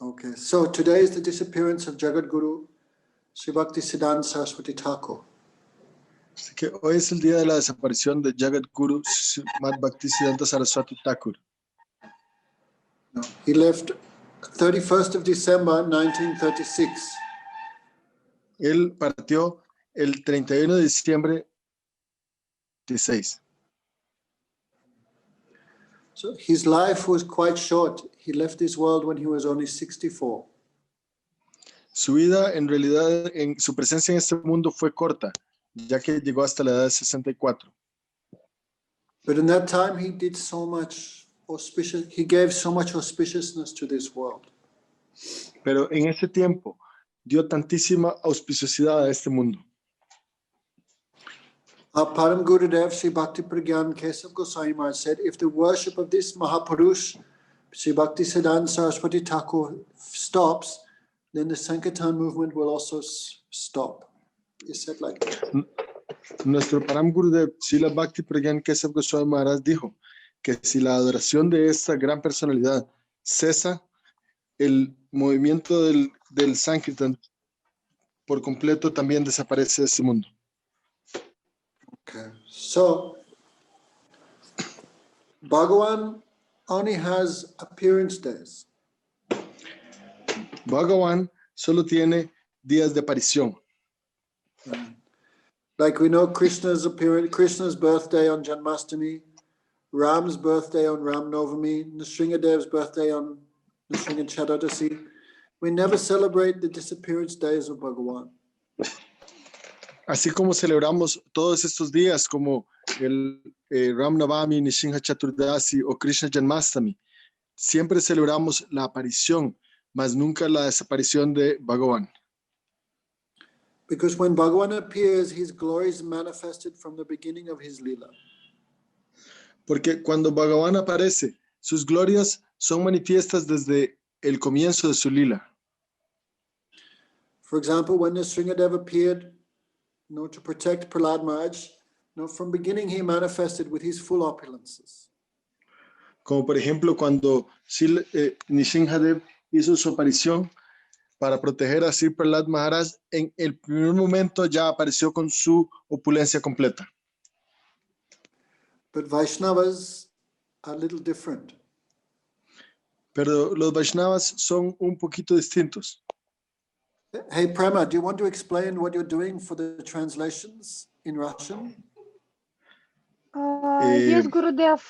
Okay, so today is the disappearance of Jagat Guru Sri Bhaktisiddhanta Sarasvati Thakur. Así que hoy es el día de la desaparición de Jagat Guru Srimad Bhaktisiddhanta Sarasvati Thakur. He left 31st of December 1936. Él partió el 31 de diciembre 16. So his life was quite short. He left this world when he was only 64. Su vida, en realidad, en su presencia en este mundo fue corta, ya que llegó hasta la edad de 64. But in that time, he did so much auspicious. He gave so much auspiciousness to this world. Pero en ese tiempo dio tantísima auspiciosidad a este mundo. Param Gurudev Sri Bhakti Pragyan Kesav Goswami Maharaj said, if the worship of this Mahapurush, Sri Bhaktisiddhanta Sarasvati Thakur, stops, then the Sankirtan movement will also stop. He said like that. Nuestro Param Gurudev Srila Bhakti Pragyan Kesav Goswami Maharaj dijo que si la adoración de esta gran personalidad cesa, el movimiento del Sankirtan por completo también desaparece de este mundo. Okay, so Bhagavan only has appearance days. Bhagavan solo tiene días de aparición. Like we know Krishna's birthday on Janmashtami, Ram's birthday on Ram Navami, Nrsingadev's birthday on Nrsinga Chaturdashi. We never celebrate the disappearance days of Bhagavan. Así como celebramos todos estos días como el Ram Navami, Nrsinga Chaturdashi o Krishna Janmashtami, siempre celebramos la aparición, mas nunca la desaparición de Bhagavan. Because when Bhagavan appears, his glory is manifested from the beginning of his lila. Porque cuando Bhagavan aparece, sus glorias son manifiestas desde el comienzo de su lila. For example, when Nrsingadev appeared, to protect Prahlad Maharaj, from beginning he manifested with his full opulences. Como por ejemplo cuando Nrsingadev hizo su aparición para proteger a Sri Prahlad Maharaj, en el primer momento ya apareció con su opulencia completa. But Vaishnavas are a little different. Pero los Vaishnavas son un poquito distintos. Hey Prema, do you want to explain what you're doing for the translations in Russian? Yes, Gurudev.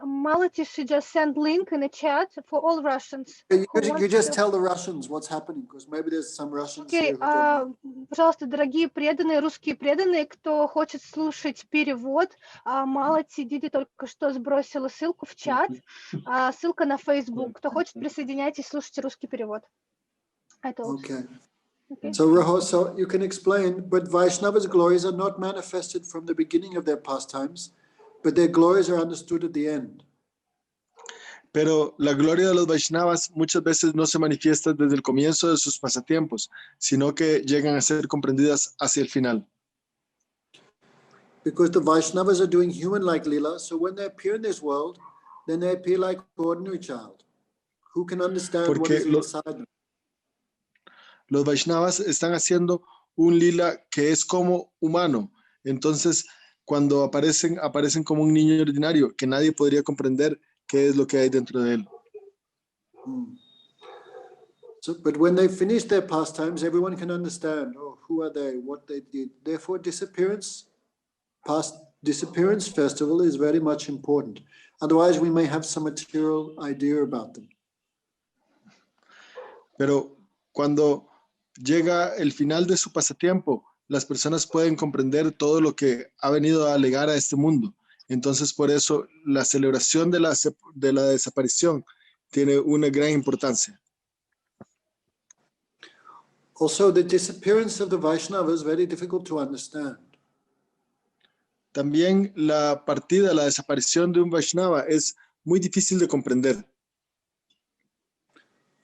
Malati should just send link in the chat for all Russians. You just tell the Russians what's happening, because maybe there's some Russians here who don't know. Пожалуйста, дорогие преданные, русские преданные, кто хочет слушать перевод, Малати Диди только что сбросила ссылку в чат, ссылка на Facebook. Кто хочет, присоединяйтесь, слушайте русский перевод. Okay. So Raho, so you can explain, but Vaishnava's glories are not manifested from the beginning of their pastimes, but their glories are understood at the end. Pero la gloria de los Vaishnavas muchas veces no se manifiesta desde el comienzo de sus pasatiempos, sino que llegan a ser comprendidas hacia el final. Because the Vaishnavas are doing human-like lila, so when they appear in this world, then they appear like an ordinary child, who can understand what is inside them. Los Vaishnavas están haciendo un lila que es como humano. Entonces, cuando aparecen como un niño ordinario, que nadie podría comprender qué es lo que hay dentro de él. So, but when they finish their pastimes, everyone can understand, who are they, what they did. Therefore, disappearance festival is very much important. Otherwise, we may have some material idea about them. Pero cuando llega el final de su pasatiempo, las personas pueden comprender todo lo que ha venido a legar a este mundo. Entonces, por eso, la celebración de la desaparición tiene una gran importancia. Also, the disappearance of the Vaishnavas is very difficult to understand. También la desaparición de un Vaishnava es muy difícil de comprender.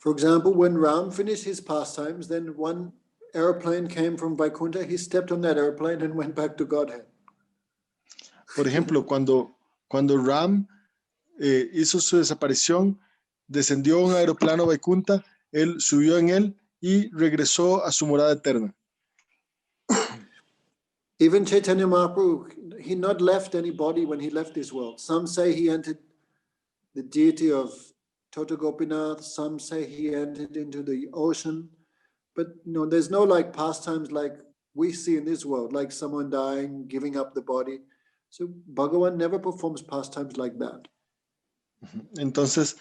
For example, when Ram finished his pastimes, then one airplane came from Vaikuntha, he stepped on that airplane and went back to Godhead. Por ejemplo, cuando Ram hizo su desaparición, descendió a un aeroplano Vaikunta, él subió en él y regresó a su morada eterna. Even Chaitanya Mahaprabhu, he not left any body when he left this world. Some say he entered the deity of Tota Gopinath, some say he entered into the ocean, but no, there's no like pastimes like we see in this world, like someone dying, giving up the body. So Bhagavan never performs pastimes like that. Entonces,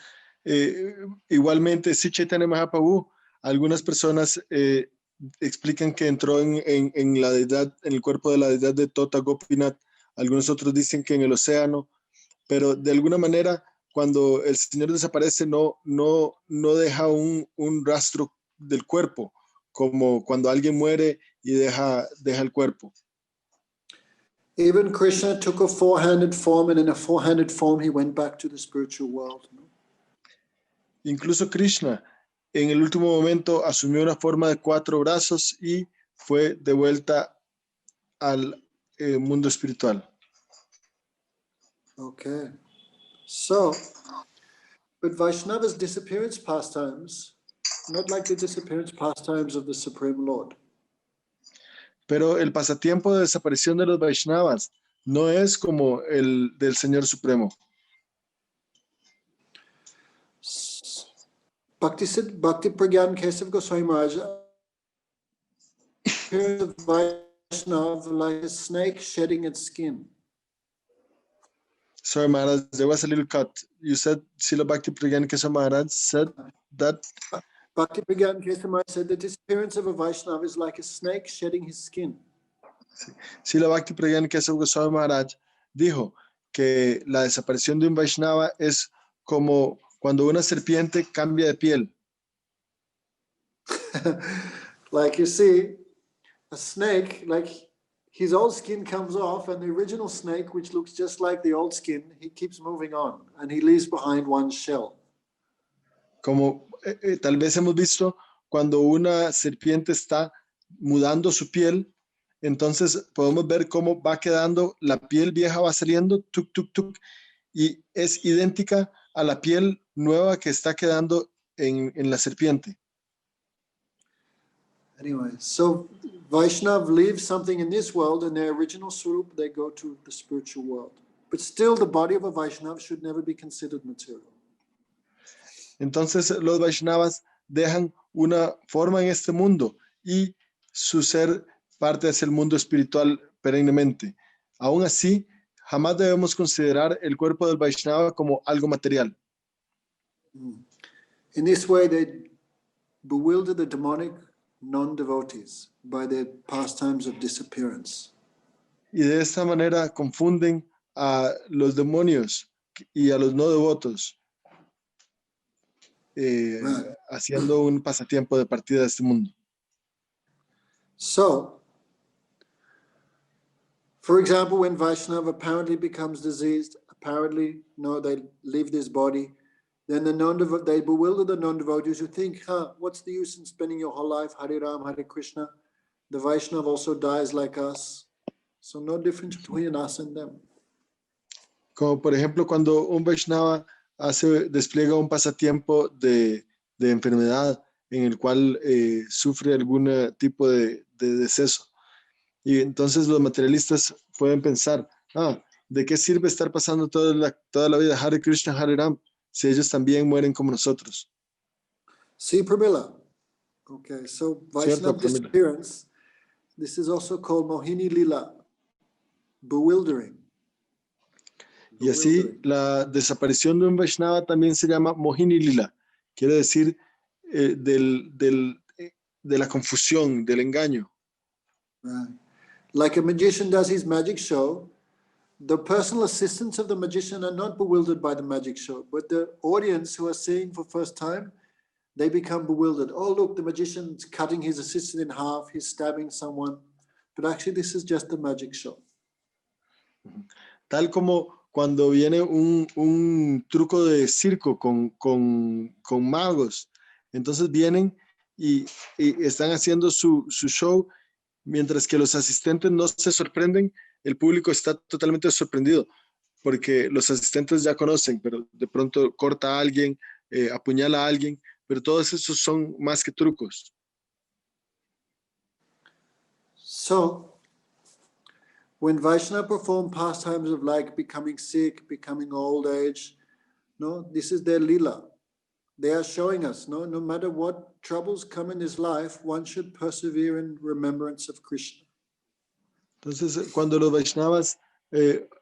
igualmente, sí, Chaitanya Mahaprabhu, algunas personas explican que entró en la deidad, en el cuerpo de la deidad de Tota Gopinath, algunos otros dicen que en el océano, pero de alguna manera, cuando el Señor desaparece, no deja un rastro del cuerpo, como cuando alguien muere y deja el cuerpo. Even Krishna took a four-handed form, and in a four-handed form he went back to the spiritual world. Incluso Krishna, en el último momento, asumió una forma de 4 brazos y fue de vuelta al mundo espiritual. Okay. So, but Vaishnava's disappearance pastimes, not like the disappearance pastimes of the Supreme Lord. Pero el pasatiempo de desaparición de los Vaishnavas no es como el del Señor Supremo. Bhakti Pragyan Kesav Goswami Maharaj appears of Vaishnava like a snake shedding its skin. Sorry, Maharaj, there was a little cut. You said Srila Bhakti Pragyan Keshav Maharaj said that Bhakti Pragyan Kesav Maharaj said the disappearance of a Vaishnava is like a snake shedding his skin. Srila Bhakti Pragyan Keshav Goswami Maharaj dijo que la desaparición de un Vaishnava es como cuando una serpiente cambia de piel. Like you see, a snake, like his old skin comes off, and the original snake, which looks just like the old skin, he keeps moving on, and he leaves behind one shell. Como tal vez hemos visto cuando una serpiente está mudando su piel, entonces podemos ver cómo va quedando, la piel vieja va saliendo, tuk, tuk, tuk, y es idéntica a la piel nueva que está quedando en la serpiente. Anyway, so Vaishnav leaves something in this world, and their original swarup, they go to the spiritual world. But still, the body of a Vaishnav should never be considered material. Entonces los Vaishnavas dejan una forma en este mundo y su ser parte hacia el mundo espiritual perennemente. Aún así, jamás debemos considerar el cuerpo del Vaishnava como algo material. In this way, they bewilder the demonic non-devotees by their pastimes of disappearance. Y de esta manera confunden a los demonios y a los no devotos, haciendo un pasatiempo de partida de este mundo. So, for example, when Vaishnava apparently becomes diseased, apparently, no, they leave this body, then they bewilder the non-devotees who think, what's the use in spending your whole life, Hare Ram, Hare Krishna? The Vaishnava also dies like us. So no difference between us and them. Como por ejemplo, cuando un Vaishnava despliega un pasatiempo de enfermedad en el cual sufre algún tipo de deceso. Y entonces los materialistas pueden pensar, ¿de qué sirve estar pasando toda la vida Hare Krishna, Hare Ram, si ellos también mueren como nosotros? Sí, Pramila. Okay, so Vaishnava disappearance, this is also called Mohini Lila, bewildering. Y así la desaparición de un Vaishnava también se llama Mohini Lila, quiere decir de la confusión, del engaño. Right. Like a magician does his magic show, the personal assistants of the magician are not bewildered by the magic show, but the audience who are seeing for first time, they become bewildered. Oh, look, the magician's cutting his assistant in half, he's stabbing someone. But actually, this is just a magic show. Tal como cuando viene un truco de circo con magos, entonces vienen y están haciendo su show, mientras que los asistentes no se sorprenden, el público está totalmente sorprendido, porque los asistentes ya conocen, pero de pronto corta a alguien, apuñala a alguien, pero todos esos son más que trucos. So, when Vaishnava perform pastimes of like becoming sick, becoming old age, no, this is their lila. They are showing us, no matter what troubles come in this life, one should persevere in remembrance of Krishna. Entonces, cuando los Vaishnavas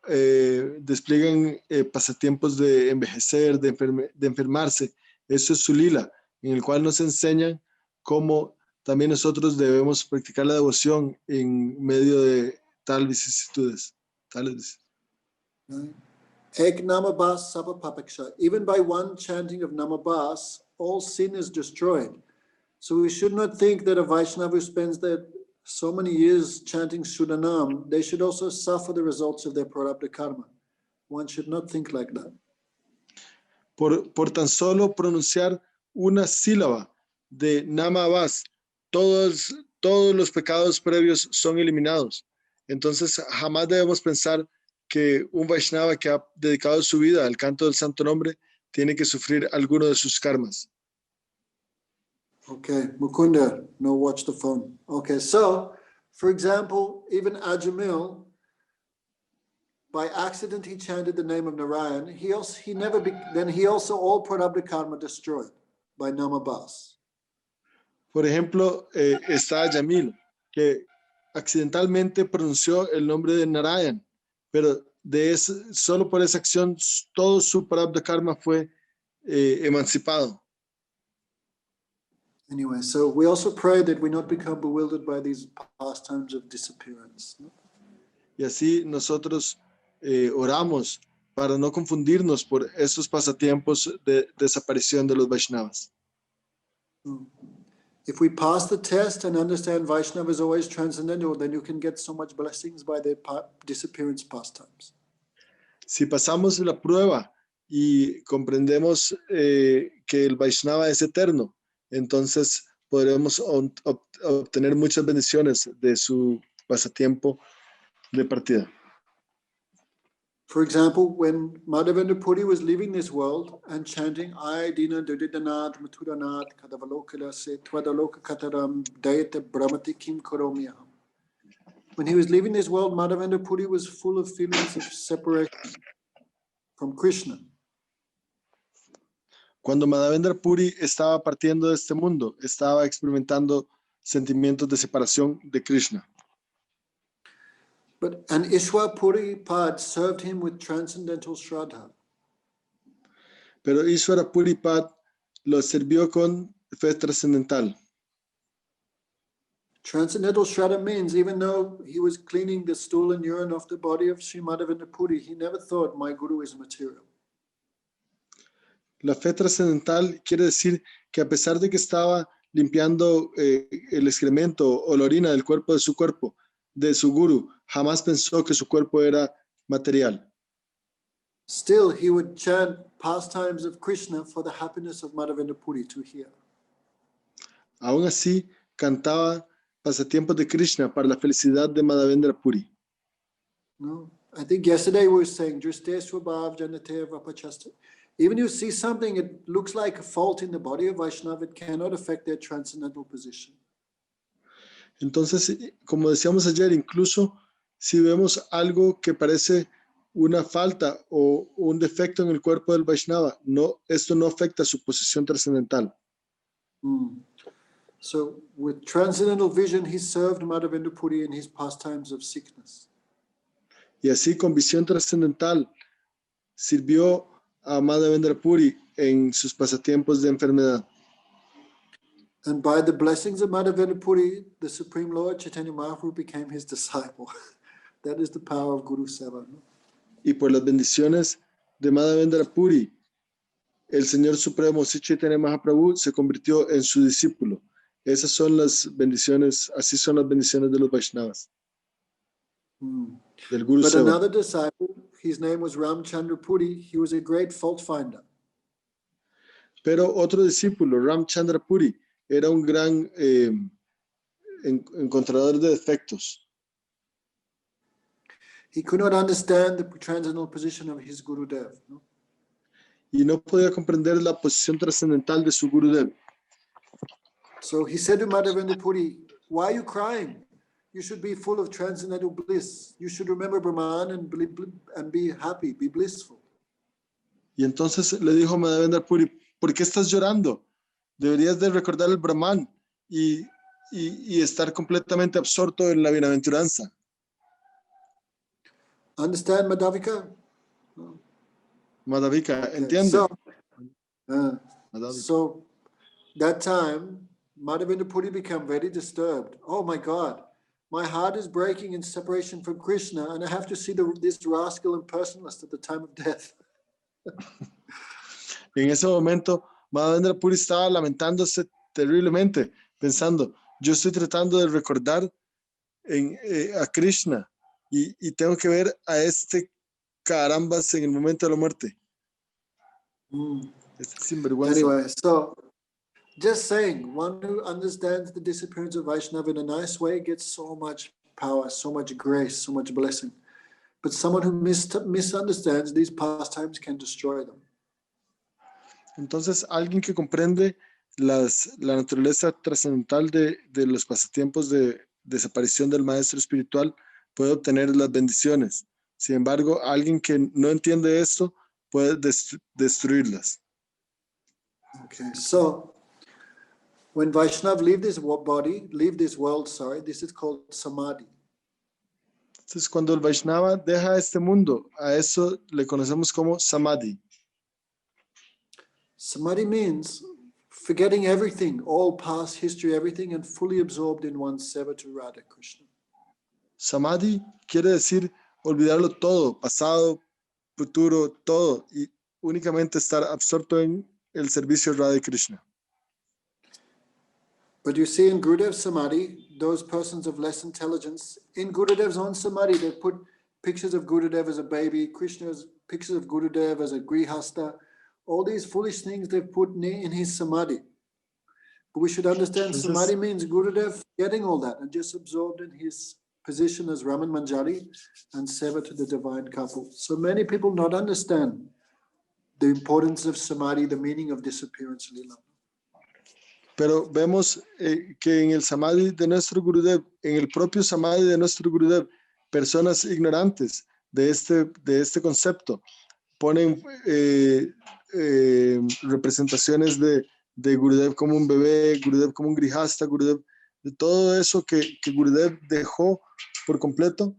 despliegan pasatiempos de envejecer, de enfermarse, eso es su lila, en el cual nos enseñan cómo también nosotros debemos practicar la devoción en medio de tales vicisitudes. Ek namabas sapapapaksha. Even by one chanting of namabas, all sin is destroyed. So we should not think that a Vaishnava who spends so many years chanting Shuddhanam, they should also suffer the results of their prarabdha karma. One should not think like that. Por tan solo pronunciar una sílaba de Namabas, todos los pecados previos son eliminados. Entonces, jamás debemos pensar que un Vaishnava que ha dedicado su vida al canto del santo nombre tiene que sufrir alguno de sus karmas. Okay, Mukunda, no, watch the phone. Okay, so, for example, even Ajamil, by accident he chanted the name of Narayan. He also all prarabdha karma destroyed by namabas. Por ejemplo, está Yamil, que accidentalmente pronunció el nombre de Narayan, pero solo por esa acción todo su prarabdha karma fue emancipado. Anyway, so we also pray that we not become bewildered by these pastimes of disappearance. Y así nosotros oramos para no confundirnos por esos pasatiempos de desaparición de los Vaishnavas. If we pass the test and understand Vaishnava is always transcendental, then you can get so much blessings by their disappearance pastimes. Si pasamos la prueba y comprendemos que el Vaishnava es eterno, entonces podremos obtener muchas bendiciones de su pasatiempo de partida. For example, when Madhavendra Puri was leaving this world and chanting Ay Dina Dudidanat Mathuranat Kadavalokala Se Twadaloka Kataram Dayata Brahmati Kim Koromyaham. When he was leaving this world, Madhavendra Puri was full of feelings of separation from Krishna. Cuando Madhavendra Puri estaba partiendo de este mundo, estaba experimentando sentimientos de separación de Krishna. And Ishwar Puri Pad served him with transcendental shraddha. Pero Ishwara Puri Pad lo sirvió con fe trascendental. Transcendental shraddha means even though he was cleaning the stool and urine off the body of Sri Madhavendra Puri, he never thought my guru is material. La fe trascendental quiere decir que a pesar de que estaba limpiando el excremento o la orina del cuerpo de su guru, jamás pensó que su cuerpo era material. Still, he would chant pastimes of Krishna for the happiness of Madhavendra Puri to hear. Aún así, cantaba pasatiempos de Krishna para la felicidad de Madhavendra Puri. No, I think yesterday we were saying, Driste Swabhav Janate Vapachasta. Even you see something, it looks like a fault in the body of Vaishnava, it cannot affect their transcendental position. Entonces, como decíamos ayer, incluso si vemos algo que parece una falta o un defecto en el cuerpo del Vaishnava, esto no afecta su posición trascendental. So, with transcendental vision, he served Madhavendra Puri in his pastimes of sickness. Y así, con visión trascendental, sirvió a Madhavendra Puri en sus pasatiempos de enfermedad. And by the blessings of Madhavendra Puri, the Supreme Lord Chaitanya Mahaprabhu became his disciple. That is the power of Guru Seva. No? Y por las bendiciones de Madhavendra Puri, el Señor Supremo Sri Chaitanya Mahaprabhu se convirtió en su discípulo. Esas son las bendiciones, así son las bendiciones de los Vaishnavas. Del Guru But Seva. another disciple, his name was Ramchandra Puri, he was a great fault finder. Pero otro discípulo, Ramchandra Puri, era un gran encontrador de defectos. He could not understand the transcendental position of his Gurudev. No? y no podía comprender la posición trascendental de su Gurudev. So he said to Madhavendra Puri, why are you crying? You should be full of transcendental bliss. You should remember Brahman and be happy, be blissful. Y entonces le dijo a Madhavendra Puri, ¿por qué estás llorando? Deberías de recordar el Brahman y estar completamente absorto en la bienaventuranza. Understand, Madhavika? Madhavika, Okay. ¿entiende? So that time, Madhavendra Puri became very disturbed. Oh my God, my heart is breaking in separation from Krishna, and I have to see this rascal impersonalist at the time of death. En ese momento, Madhavendra Puri estaba lamentándose terriblemente, pensando, yo estoy tratando de recordar a Krishna y tengo que ver a este carambas en el momento de la muerte. Este sinvergüenza. Anyway, so just saying, one who understands the disappearance of Vaishnava in a nice way gets so much power, so much grace, so much blessing. But someone who misunderstands these pastimes can destroy them. Entonces, alguien que comprende la naturaleza trascendental de los pasatiempos de desaparición del maestro espiritual puede obtener las bendiciones. Sin embargo, alguien que no entiende esto puede destruirlas. Okay, so when Vaishnava leave this world, this is called samadhi. Entonces, cuando el Vaishnava deja este mundo, a eso le conocemos como samadhi. Samadhi means forgetting everything, all past history, everything, and fully absorbed in one's seva to Radha Krishna. Samadhi quiere decir olvidarlo todo, pasado, futuro, todo, y únicamente estar absorto en el servicio de Radha Krishna. But you see in Gurudev's Samadhi, those persons of less intelligence, in Gurudev's own Samadhi, they put pictures of Gurudev as a baby, Krishna's pictures of Gurudev as a grihasta, all these foolish things they've put in his Samadhi. But we should understand Samadhi means Gurudev getting all that and just absorbed in his position as Raman Manjari and seva to the divine couple. So many people not understand the importance of Samadhi, the meaning of disappearance lila. Pero vemos que en el Samadhi de nuestro Gurudev, en el propio Samadhi de nuestro Gurudev, personas ignorantes de este concepto ponen representaciones de Gurudev como un bebé, Gurudev como un grihasta, Gurudev, de todo eso que Gurudev dejó por completo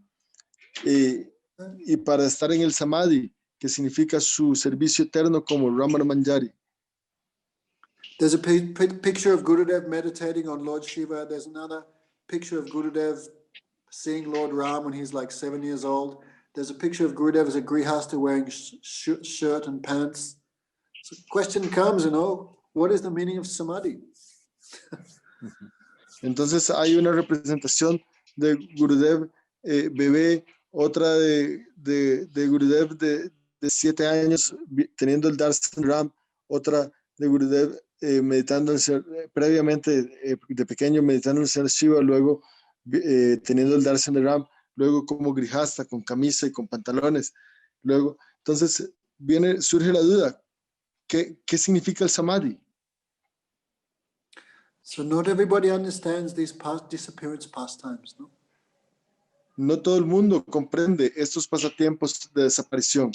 y para estar en el Samadhi, que significa su servicio eterno como Ramana Manjari. There's a picture of Gurudev meditating on Lord Shiva. There's another picture of Gurudev seeing Lord Ram when he's like 7 years old. There's a picture of Gurudev as a grihasta wearing shirt and pants. So the question comes, what is the meaning of Samadhi? Entonces hay una representación de Gurudev bebé, otra de Gurudev de 7 años teniendo el Darshan Ram, otra de Gurudev meditando previamente de pequeño meditando en el ser Shiva, luego teniendo el Darshan de Ram, luego como grihasta con camisa y con pantalones, luego entonces surge la duda, ¿qué significa el Samadhi? So not everybody understands these disappearance pastimes, no? No todo el mundo comprende estos pasatiempos de desaparición.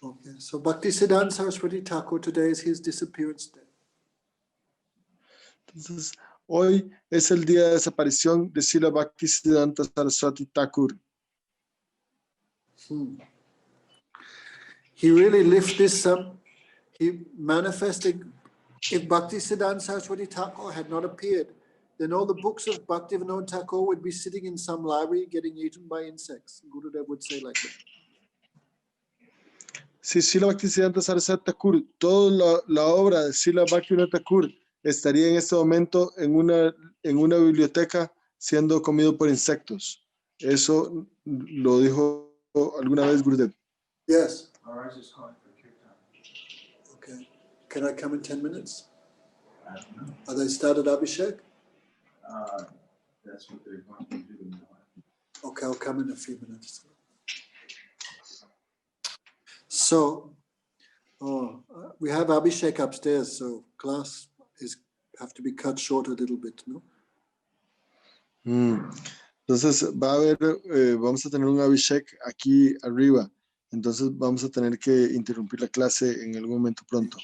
Okay, so Bhaktisiddhanta Sarasvati Thakur, today is his disappearance day. Entonces, hoy es el día de desaparición de Srila Bhaktisiddhanta Sarasvati Thakur. He really lifted this up. He manifested. If Bhaktisiddhanta Sarasvati Thakur had not appeared, then all the books of Bhaktivinoda Thakur would be sitting in some library getting eaten by insects. Gurudev would say like that. Si Srila Bhaktisiddhanta Sarasvati Thakur, toda la obra de Srila Bhaktivinoda Thakur estaría en este momento en una biblioteca siendo comido por insectos. Eso lo dijo alguna vez Gurudev. Yes. Okay. Can I come in 10 minutes? Are they started Abhishek? That's what they're going to do now. Okay, I'll come in a few minutes. So, Oh, we have Abhishek upstairs, so class have to be cut short a little bit, no? Entonces va a haber, vamos a tener un Abhishek aquí arriba. Entonces vamos a tener que interrumpir la clase en algún momento pronto.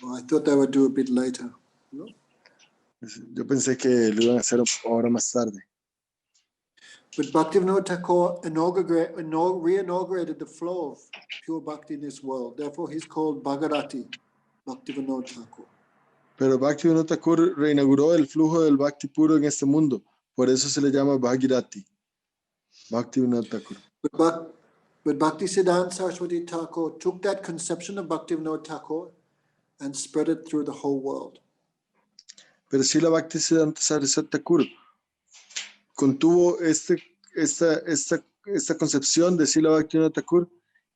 Oh, I thought they would do a bit later, no? Yo pensé que lo iban a hacer ahora más tarde. But Bhaktivinoda Thakur re-inaugurated the flow of pure bhakti in this world. Therefore, he's called Bhagirati, Bhaktivinoda Thakur. Pero Bhaktivinoda Thakur reinauguró el flujo del bhakti puro en este mundo. Por eso se le llama Bhagirati, Bhaktivinoda Thakur. But Bhaktisiddhanta Sarasvati Thakur took that conception of Bhaktivinoda Thakur and spread it through the whole world. Pero Srila Bhaktisiddhanta Sarasvati Thakur contuvo esta concepción de Srila Bhaktivinoda Thakur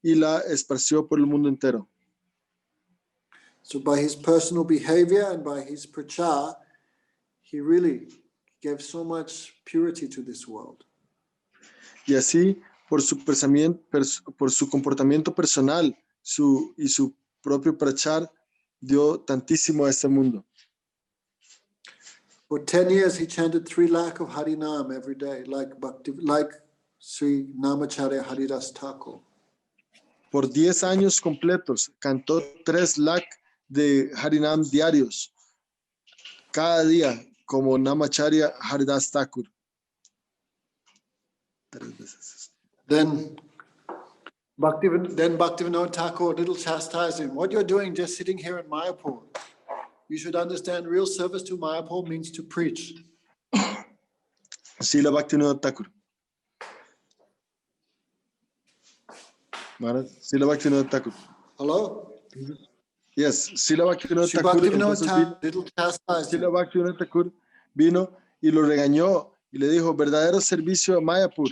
y la esparció por el mundo entero. So by his personal behavior and by his prachar, he really gave so much purity to this world. Y así, por su comportamiento personal y su propio prachar, dio tantísimo a este mundo. For 10 years, he chanted 3 lakh of Harinam every day, like Sri Namacharya Haridas Thakur. Por 10 años completos, cantó 3 lakh de Harinam diarios, cada día, como Namacharya Haridas Thakur. 3 veces. Then Bhaktivinoda Thakur, a little chastised him. What you're doing just sitting here in Mayapur? You should understand real service to Mayapur means to preach. Srila Bhaktivinoda Thakur. Srila Bhaktivinoda Thakur. Hello? Yes, Srila Bhaktivinoda Thakur vino y lo regañó y le dijo, verdadero servicio a Mayapur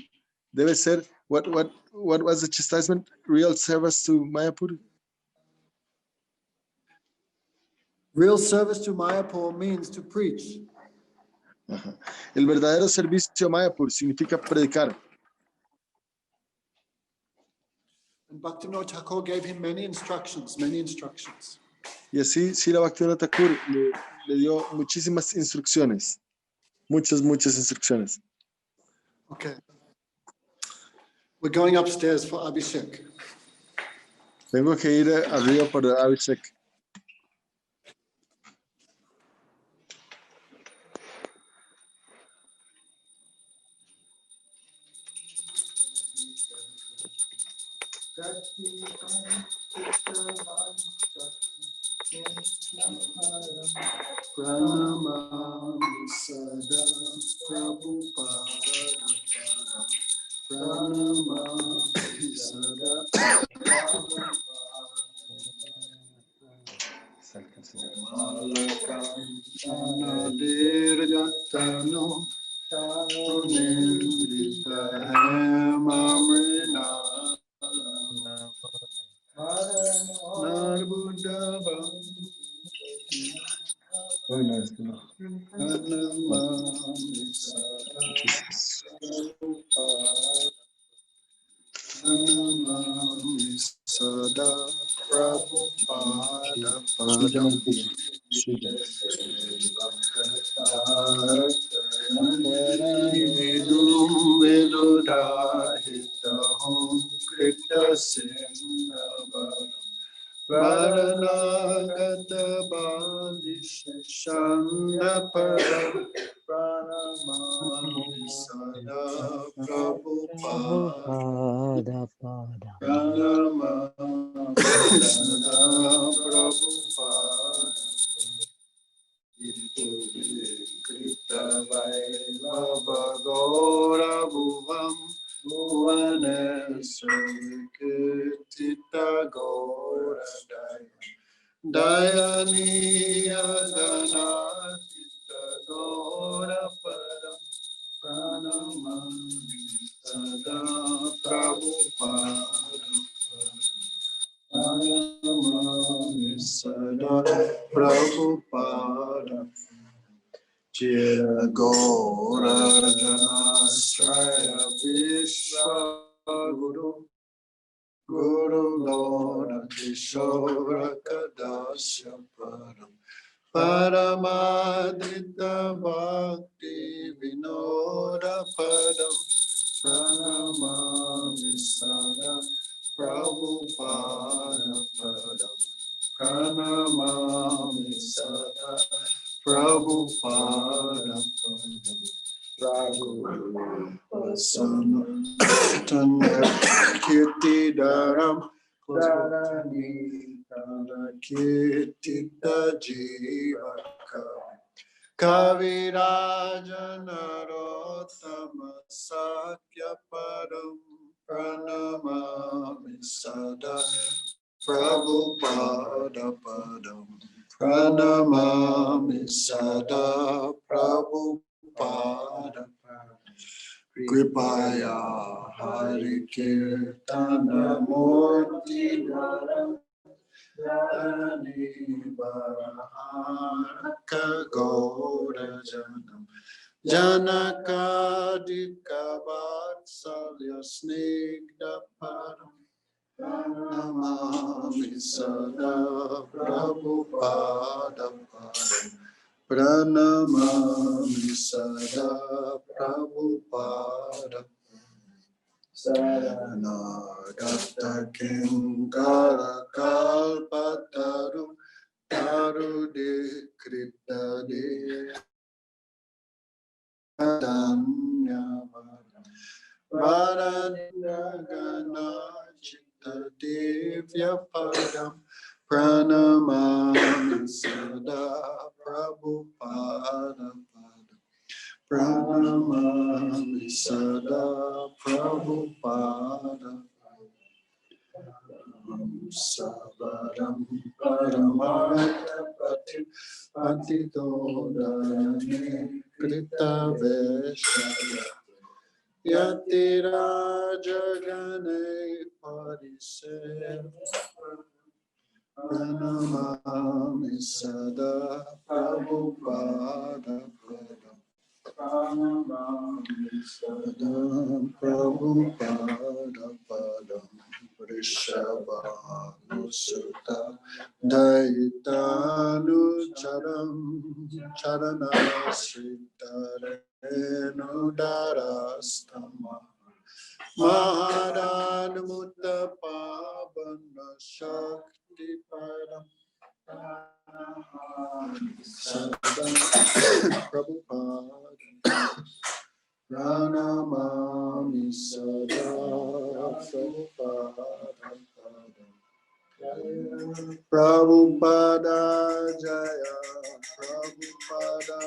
debe ser, what was the chastisement? Real service to Mayapur? Real service to Mayapur means to preach. Ajá. El verdadero servicio a Mayapur significa predicar. And Bhaktivinoda Thakur gave him many instructions. Y así Srila Bhaktivinoda Thakur le dio muchísimas instrucciones. Muchas instrucciones. Okay. We're going upstairs for Abhishek. Tengo que ir arriba para Abhishek. Pranamami sada Prabhupada. Pranamami sada Malakam Chanadirjatano Nindrita Hemamrina Narbudabam Pranamami sada Pranamami sada Prabhupada Padam Vidum Vidudahitahum Krita Sindhava Varanagata Bandishanda Param Pranamami Sada Prabhupada Pranamami Sada Prabhupada Krita Vailava Gora Bhuvam Bhuvaneswarikirtita Gora Dayaniya Ganatita Gora Param Pranamami Sada Prabhupada Pranamami Sada Prabhupada Chira Gora Janasraya Vishwa Guru Guru Lord Kishora Kadasya Param Paramadrita Bhakti Vinoda Padam Pranamami Sada Prabhupada Padam Pranamami Sada Prabhupada Padam Raghuvasan Kirti Dharam Dharani Kirti Jiva Kavirajanarottama Sakya Param Pranamami Sada Prabhupada Padam Pranamami Sada Prabhupada Kripaya Hari Kirtana Murti Dharam Dharani Barahaka Gaura Janam Janakadika Vatsalya Snigdha Param Pranamami Sada Prabhupada Param Pranamami Sada Prabhupada Saranagata Kinkara Kalpataru Tarude Krita De Adanyavara Varanagana Chitta Devya Padam Pranamami Sada Prabhupada Padam Pranamami Sada Prabhupada Savaram Paramartha Patitodayane Krita Veshaya Yatirajagane Pariseva Pranamami Sada Prabhupada Padam Pranamami Sada Prabhupada Padam Vrishabhanusutta Daitanucharam Charanasritarenodarastama Maharanamutta Pavana Shakti Param Sada Prabhupada Pranamami Sada Prabhupada Jaya Prabhupada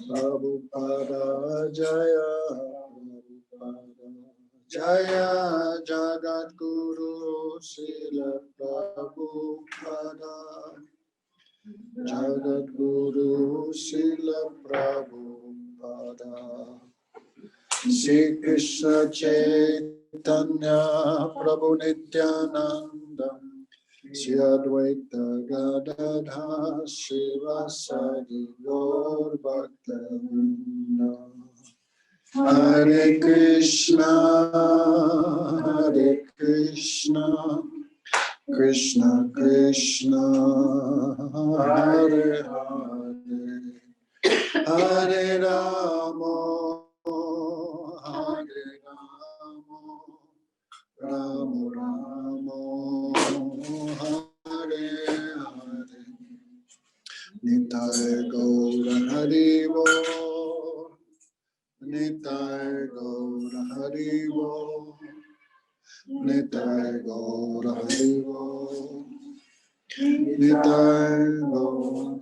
Prabhupada Jaya Prabhupada Jaya Jagat Guru Srila Prabhupada Jagat Guru Srila Prabhupada Sri Krishna Chaitanya Prabhu Nityananda Sri Advaita Gadadha Srivasadi Gaur Bhakta Hare Krishna Krishna Krishna Hare Hare Hare Rama Hare Rama Rama Rama Hare Hare Nitai Gaura Haribo Nitai Gaura Haribo Nitai Gaura Haribo Nitai Gaura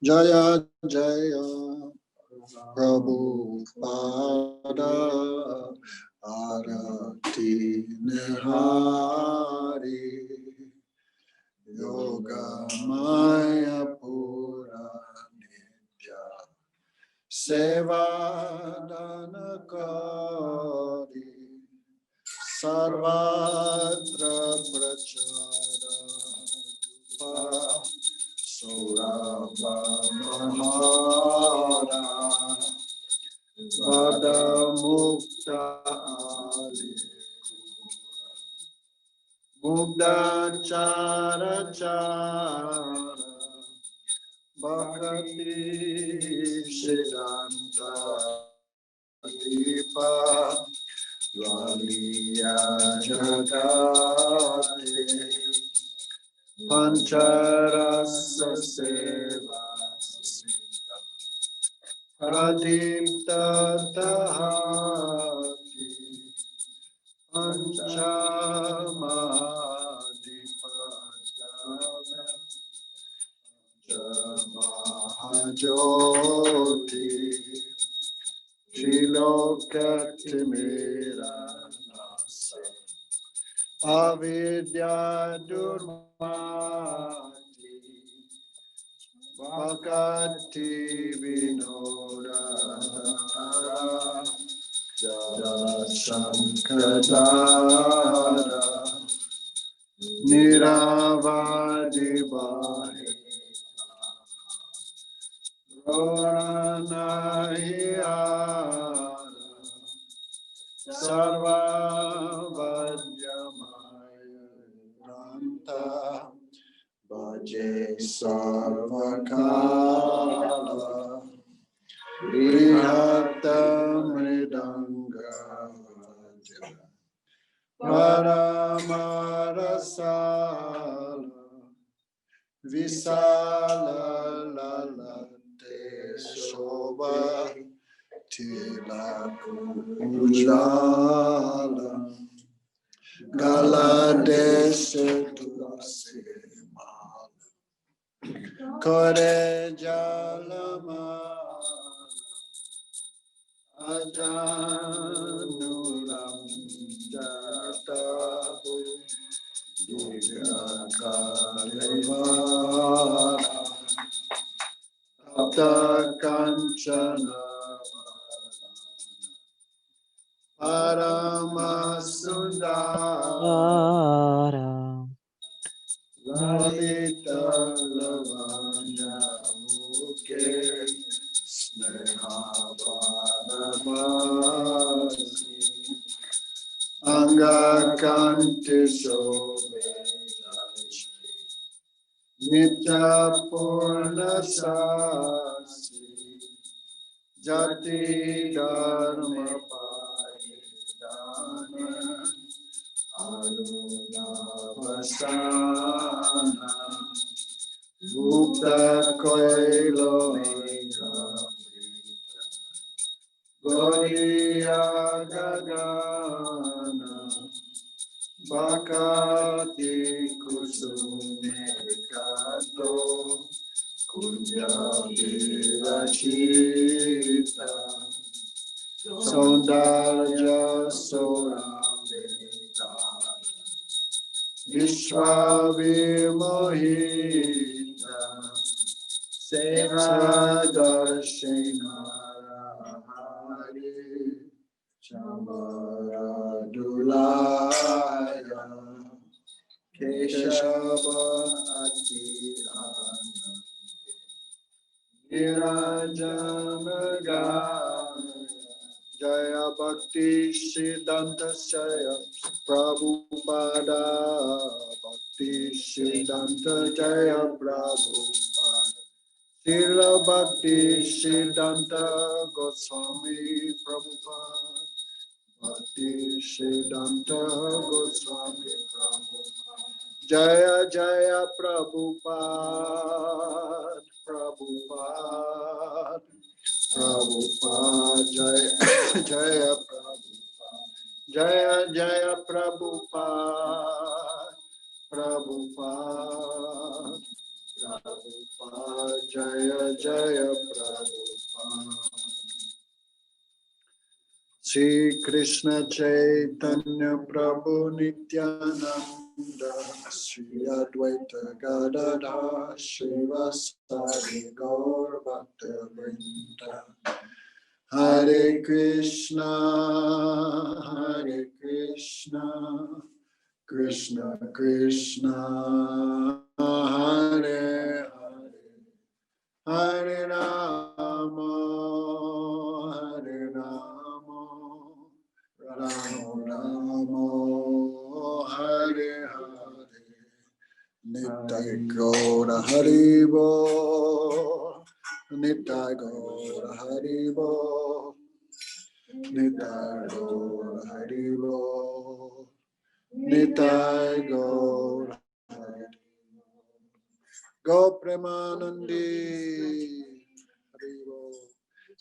Jaya Jaya Prabhupada Arati Nihari Yoga Maya Pura Nitya Seva Danakari Sarvatra Prachara Surabha Mahara Vada Mukta Ali Mugda Chara Chara Bhakti Siddhanta Dipa Valiya Jagate Pancharasa Seva Pradipta Tahati Panchamadipajana Mahajoti Trilokatmira Nasa Avidya Durmati Bhakti Vinoda Jada Sankadara Niravadivahe Roranahiyara Sarva Vajamaya Ranta Bhaje Sarvakala Vrihata Mridanga Paramarasala Visala Lalate Shobha Tila Ujala Galadeshe Tulasi Mala Kore Jalama Ajanuram Jatapu Kalivara Apta Kanchana Paramasundara Lalita Lavanya Mukhe Sneha Paramasi Anga Kanti Shobhe Nitya Purna Sasi Jati Dharma Paridana Aluna Vasana Mukta Koilo Goriya Gagana Bhakati Kusume Kato Kunya Virachita Saundarya Soramita Vishwavimohita Sevadarshina Chamaradulaya Keshava Atirana Nirajanagaya Jaya Bhakti Siddhanta Jaya Prabhupada Bhakti Siddhanta Jaya Prabhupada Srila Bhakti Siddhanta Goswami Prabhupada Bhakti Siddhanta Goswami Prabhupada Jaya Jaya Prabhupada Prabhupada Prabhupada Jaya Jaya Prabhupada Jaya Jaya Prabhupada Prabhupada Prabhupada Jaya Jaya Prabhupada Sri Krishna Chaitanya Prabhu Nityananda Sri Advaita Gadadhar Srivasadi Gaur Bhakta Vrinda Hare Krishna Krishna Krishna Hare Hare Hare Rama, Hare Rama, Rama Rama, Hare Hare, Nitya Gaura Haribo, Nitya Gaura Haribo, Nitya Gaura Haribo, Nitya Gaura Haribo. Go Premanandi. Haribo.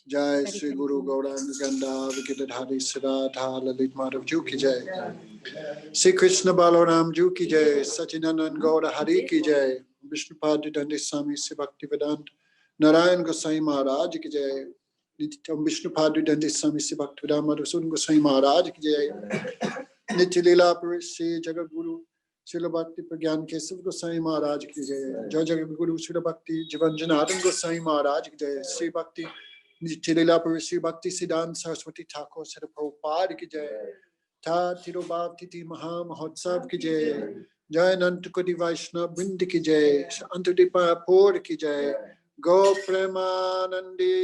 Jai Sri Guru Gauranga Ganda Vikitat Hari Siddhartha Lalit Madhav Ju ki Jai. Sri Krishna Balaram Ju ki Jai. Sachinandan Gaura Hari ki Jai. Vishnupad Dandi Swami Sri Bhaktivedanta Narayan Gosai Maharaj ki Jai. Nityam Vishnupad Dandi Swami Sri Bhaktivedanta Madhusudan Gosai Maharaj ki Jai. Nitya Leela Parishi Jagat Guru Srila Bhakti Pragyan Kesav Gosai Maharaj ki Jai. Jai Jagat Guru Srila Bhakti Jivan Janardhan Gosai Maharaj ki Jai. Sri Bhakti Nitya Leela Parishi Bhakti Siddhanta Sarasvati Thakur Prabhupada ki Jai. Ta Tirobhav Titi Maha Mahotsav ki Jai. Jai Nantakoti Vaishnava Vrind ki Jai. Antadepa Pur ki Jai. Go Premanandi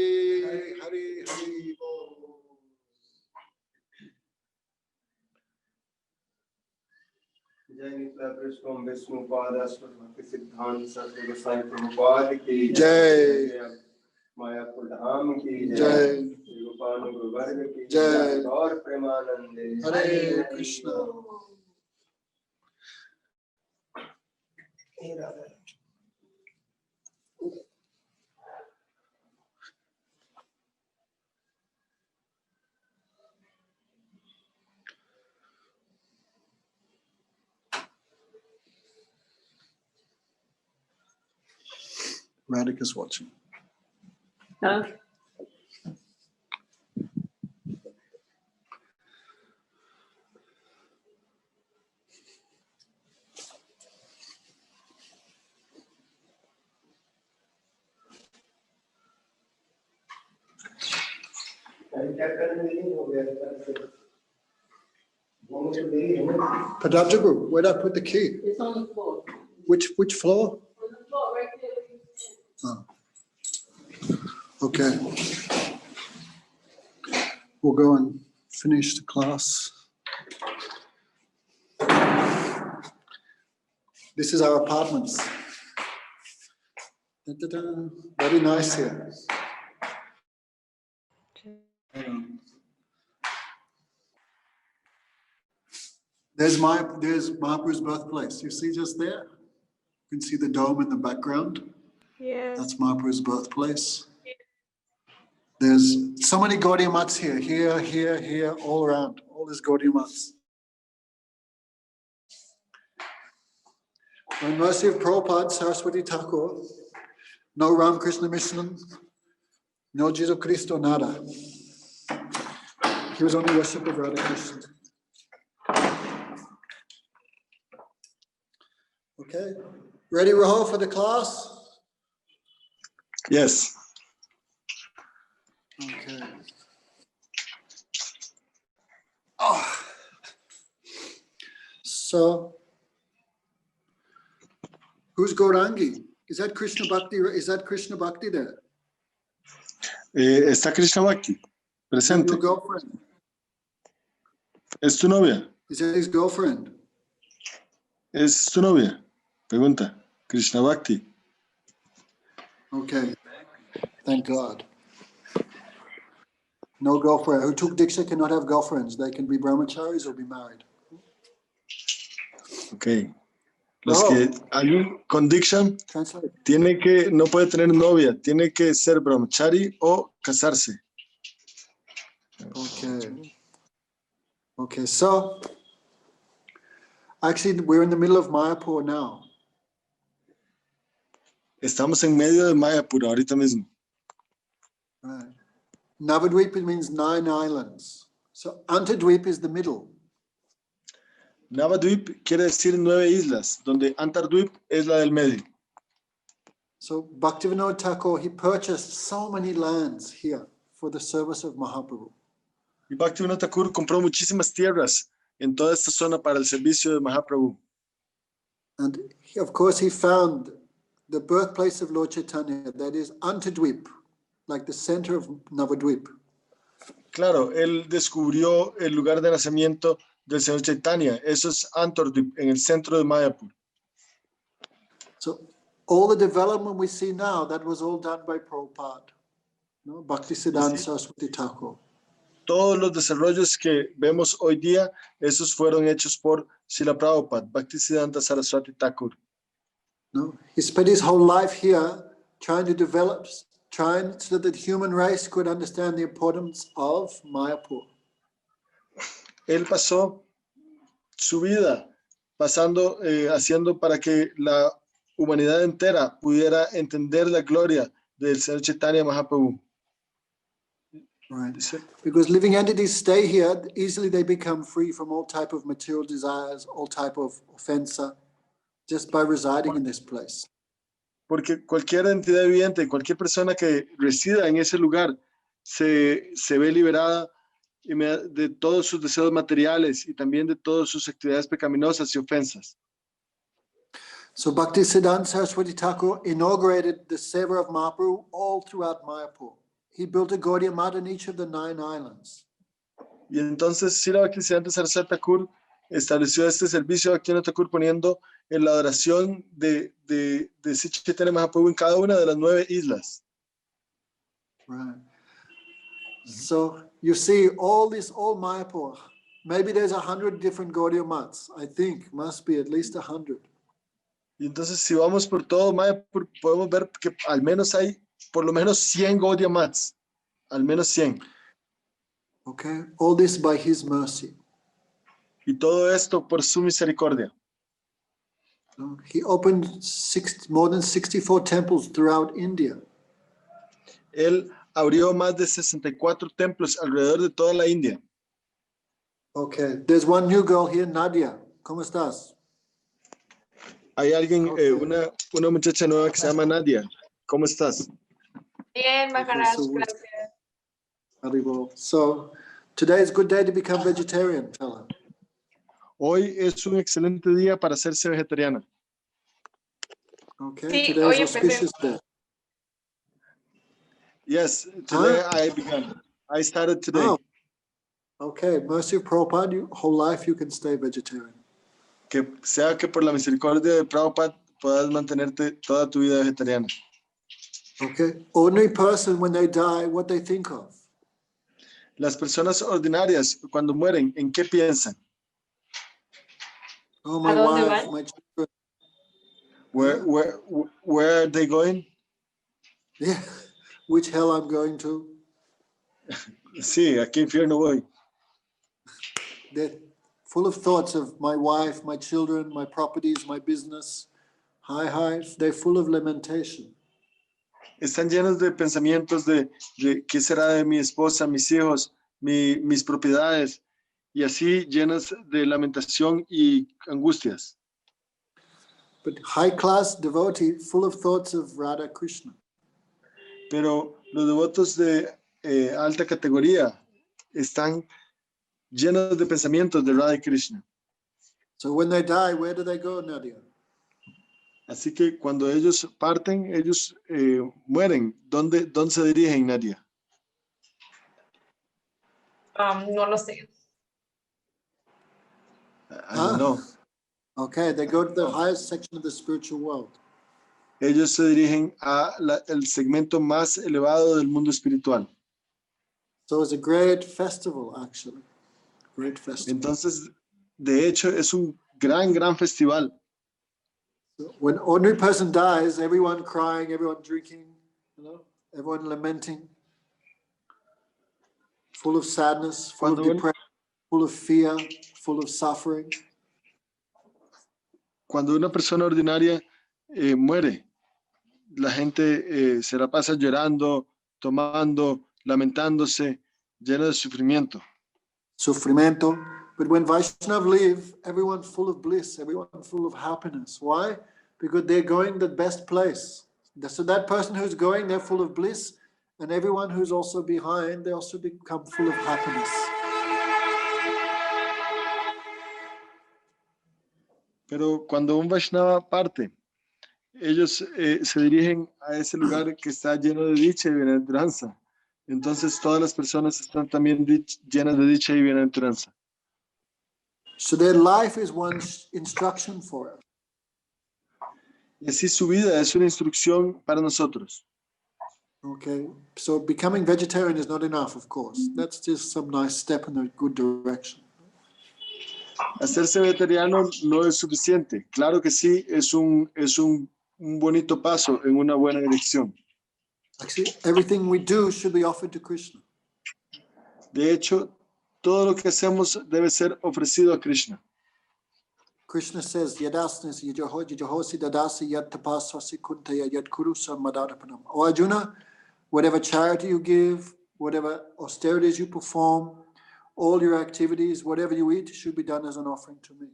Hari Hari Bo. जय नित्य कृष्ण विष्णु पाद भक्ति सिद्धांत सरस्वती गोसाई प्रभुपाद की जय। मायापुर धाम की जय। गोपाल वर्ग की जय। और प्रेमानंदे हरे Krishna. Radhika's watching. Huh? Padabja Group, where'd I put the key? It's on the floor. Which floor? On the floor, right there. Oh. Okay. We'll go and finish the class. This is our apartments. Da-da-da. Very nice here. There's Mahaprabhu's birthplace. You see just there? You can see the dome in the background. Yeah. That's Mahaprabhu's birthplace. There's so many Gaudiya Mats here, here, all around. All these Gaudiya Mats. By mercy of Prabhupada, Sarasvati Thakur, no Ramakrishna Mission, no Jesus Cristo, nada. He was only worship of Radha Krishna. Okay, ready, Rahul, for the class? Yes. Okay. Oh. So, who's Gaurangi? Is that Krishna Bhakti? Is that Krishna Bhakti there? Está Krishna Bhakti Is that presente. your girlfriend? ¿Es tu novia? Is that his girlfriend? ¿Es tu novia? Pregunta. Krishna Bhakti. Okay. Thank God. No girlfriend. Who took Diksha cannot have girlfriends. They can be brahmacharis or be married. Ok. Los que hay con Diksha Translate. no puede tener novia, tiene que ser brahmachari o casarse. Okay. Okay, so actually we're in the middle of Mayapur now. Estamos en medio de Mayapur ahorita mismo. Right. Navadvip means 9 islands. So Antardvip is the middle. Navadvip quiere decir 9 islas, donde Antardvip es la del medio. So Bhaktivinoda Thakur, he purchased so many lands here for the service of Mahaprabhu. Y Bhaktivinoda Thakur compró muchísimas tierras en toda esta zona para el servicio de Mahaprabhu. And he, of course, he found the birthplace of Lord Chaitanya, that is Antadweep, like the center of Navadweep. Claro, él descubrió el lugar de nacimiento del Señor Chaitanya. Eso es Antardip, en el centro de Mayapur. So all the development we see now, that was all done by Prabhupada, no? Bhaktisiddhanta Sarasvati Thakur. Todos los desarrollos que vemos hoy día, esos fueron hechos por Srila Prabhupada, Bhaktisiddhanta Sarasvati Thakur. No? He spent his whole life here trying to develop, trying so that the human race could understand the importance of Mayapur. Él pasó su vida haciendo para que la humanidad entera pudiera entender la gloria del Señor Chaitanya Mahaprabhu. Right. Because living entities stay here, easily they become free from all type of material desires, all type of offensa, just by residing in this place. Porque cualquier entidad viviente, cualquier persona que resida en ese lugar, se ve liberada de todos sus deseos materiales y también de todas sus actividades pecaminosas y ofensas. So Bhaktisiddhanta Sarasvati Thakur inaugurated the Seva of Mahaprabhu all throughout Mayapur. He built a Gaudiya Math in each of the 9 islands. Y entonces Srila Bhaktisiddhanta Sarasvati Thakur estableció este servicio de Bhaktivinoda Thakur poniendo en la adoración de Sri Chaitanya Mahaprabhu en cada una de las 9 islas. Right. So you see all Mayapur. Maybe there's 100 different Gaudiya Maths. I think must be at least 100. Y entonces si vamos por todo Mayapur podemos ver que al menos hay por lo menos 100 Gaudiya Maths. Al menos 100. Okay. All this by his mercy. Y todo esto por su misericordia. He opened more than 64 temples throughout India. Él abrió más de 64 templos alrededor de toda la India. Okay, there's one new girl here, Nadia. ¿Cómo estás? Hay alguien, una muchacha nueva que se llama Nadia. ¿Cómo estás? Bien, Maharaj, so gracias. Haribol. So today is a good day to become vegetarian, tell her. Hoy es un excelente día para hacerse vegetariana. Okay, Sí, today hoy is auspicious day. Yes, today I began. I started today. Oh. Okay, mercy of Prabhupada, your whole life you can stay vegetarian. Que sea que por la misericordia de Prabhupada puedas mantenerte toda tu vida vegetariana. Okay, ordinary person when they die, what they think of? Las personas ordinarias cuando mueren, ¿en qué piensan? Oh, my ¿A dónde wife, van? my children. Where are they going? Yeah, which hell I'm going to. Sí, ¿a qué infierno voy? They're full of thoughts of my wife, my children, my properties, my business. Hi, they're full of lamentation. Están llenos de pensamientos de qué será de mi esposa, mis hijos, mis propiedades, y así llenas de lamentación y angustias. But high-class devotee, full of thoughts of Radha Krishna. Pero los devotos de alta categoría están llenos de pensamientos de Radha y Krishna. So when they die, where do they go, Nadia? Así que cuando ellos parten, ellos mueren. ¿Dónde se dirigen, Nadia? No lo sé. I don't know. Okay, they go to the highest section of the spiritual world. Ellos se dirigen el segmento más elevado del mundo espiritual. So it's a great festival, actually. Great festival. Entonces, de hecho, es un gran festival. So when ordinary person dies, everyone crying, everyone drinking, everyone lamenting, full of sadness, full of depression, full of fear, full of suffering. Cuando una persona ordinaria muere, la gente se la pasa llorando, tomando, lamentándose, lleno de sufrimiento. Sufrimiento. But when Vaishnav leave, everyone full of bliss, everyone full of happiness. Why? Because they're going the best place. So that person who's going, they're full of bliss, and everyone who's also behind, they also become full of happiness. Pero cuando un Vaishnava parte, ellos se dirigen a ese lugar que está lleno de dicha y bienaventuranza. Entonces todas las personas están también llenas de dicha y bienaventuranza. So their life is one instruction for us. Y así su vida es una instrucción para nosotros. Okay, so becoming vegetarian is not enough, of course. That's just some nice step in a good direction. Hacerse vegetariano no es suficiente. Claro que sí, es un bonito paso en una buena dirección. Actually, everything we do should be offered to Krishna. De hecho, todo lo que hacemos debe ser ofrecido a Krishna. Krishna says, Yadasnas yajosi dadasi yad tapasasi kuntaya yad kurusa madadapanam. O Arjuna, whatever charity you give, whatever austerities you perform, all your activities, whatever you eat, should be done as an offering to me.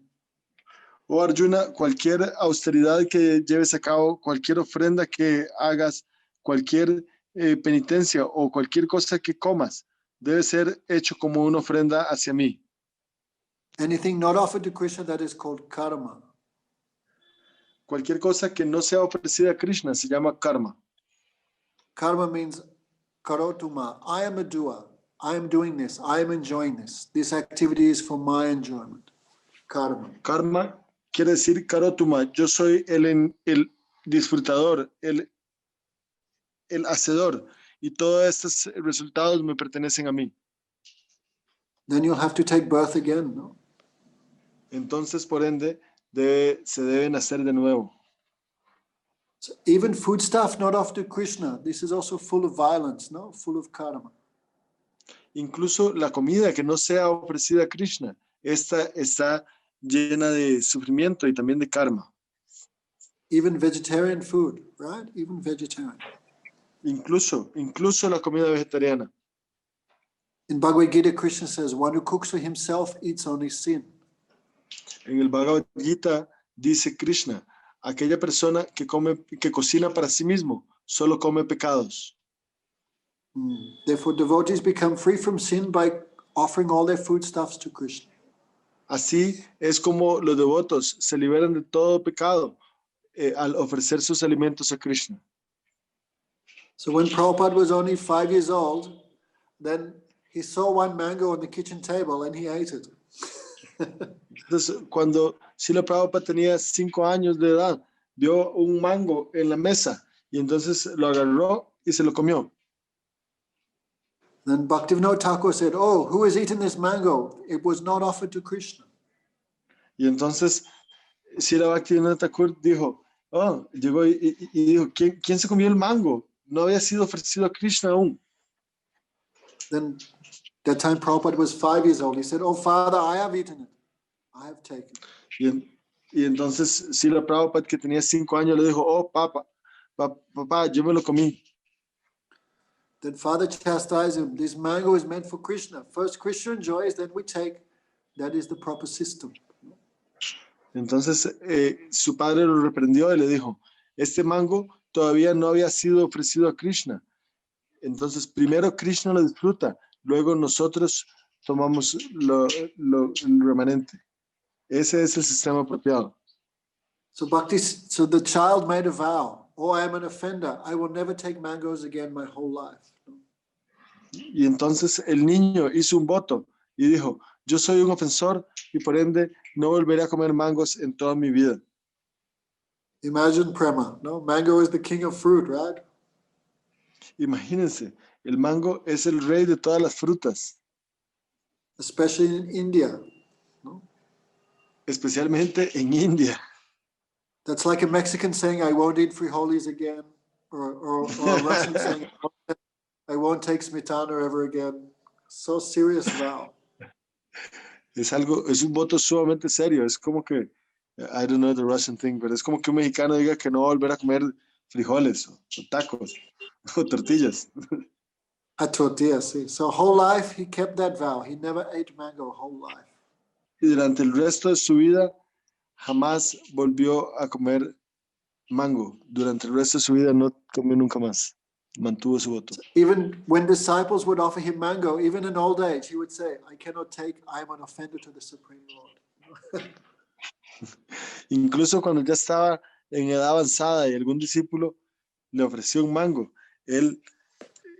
Oh Arjuna, cualquier austeridad que lleves a cabo, cualquier ofrenda que hagas, cualquier penitencia o cualquier cosa que comas, debe ser hecho como una ofrenda hacia mí. Anything not offered to Krishna, that is called karma. Cualquier cosa que no sea ofrecida a Krishna se llama karma. Karma means karotuma. I am a doer. I am doing this. I am enjoying this. This activity is for my enjoyment. Karma. Karma quiere decir karotuma. Yo soy el disfrutador, el hacedor. Y todos estos resultados me pertenecen a mí. Then you'll have to take birth again, no? Entonces, por ende, se deben hacer de nuevo. So even foodstuff not offered to Krishna, this is also full of violence, no? Full of karma. Incluso la comida que no sea ofrecida a Krishna, esta está llena de sufrimiento y también de karma. Even vegetarian food, right? Even vegetarian. Incluso la comida vegetariana. In Bhagavad Gita, Krishna says, one who cooks for himself eats only sin. En el Bhagavad Gita dice Krishna, aquella persona que cocina para sí mismo, solo come pecados. Therefore, devotees become free from sin by offering all their foodstuffs to Krishna. Así es como los devotos se liberan de todo pecado al ofrecer sus alimentos a Krishna. So when Prabhupada was only 5 years old, then he saw one mango on the kitchen table and he ate it. Entonces, cuando Srila Prabhupada tenía 5 años de edad, vio un mango en la mesa y entonces lo agarró y se lo comió. Then Bhaktivinoda Thakur said, oh, who has eaten this mango? It was not offered to Krishna. Y entonces Srila Bhaktivinoda Thakur dijo, llegó y dijo, ¿quién se comió el mango? No había sido ofrecido a Krishna aún. Then that time Prabhupada was 5 years old. He said, oh, Father, I have eaten it. I have taken it. Y entonces Srila Prabhupada, que tenía 5 años, le dijo, oh, papá, yo me lo comí. Then Father chastised him. This mango is meant for Krishna. First Krishna enjoys, then we take. That is the proper system. Entonces su padre lo reprendió y le dijo, este mango todavía no había sido ofrecido a Krishna. Entonces primero Krishna lo disfruta, luego nosotros tomamos el remanente. Ese es el sistema apropiado. So the child made a vow. Oh, I am an offender. I will never take mangoes again my whole life. Y entonces el niño hizo un voto y dijo, yo soy un ofensor y por ende no volveré a comer mangos en toda mi vida. Imagine Prema, no? Mango is the king of fruit, right? Imagínense, el mango es el rey de todas las frutas. Especially in India, no? Especialmente en India. That's like a Mexican saying, I won't eat frijoles again. Or a Russian saying, I won't take smetana ever again. So serious vow. Es un voto sumamente serio. Es como que, I don't know the Russian thing, pero es como que un mexicano diga que no va a volver a comer frijoles o tacos o tortillas. A tortilla, sí. So whole life he kept that vow. He never ate mango whole life. Y durante el resto de su vida jamás volvió a comer mango. Durante el resto de su vida no comió nunca más. Mantuvo su voto. Even when disciples would offer him mango, even in old age, he would say, I cannot take, I am an offender to the Supreme Lord. Incluso cuando ya estaba en edad avanzada y algún discípulo le ofreció un mango, él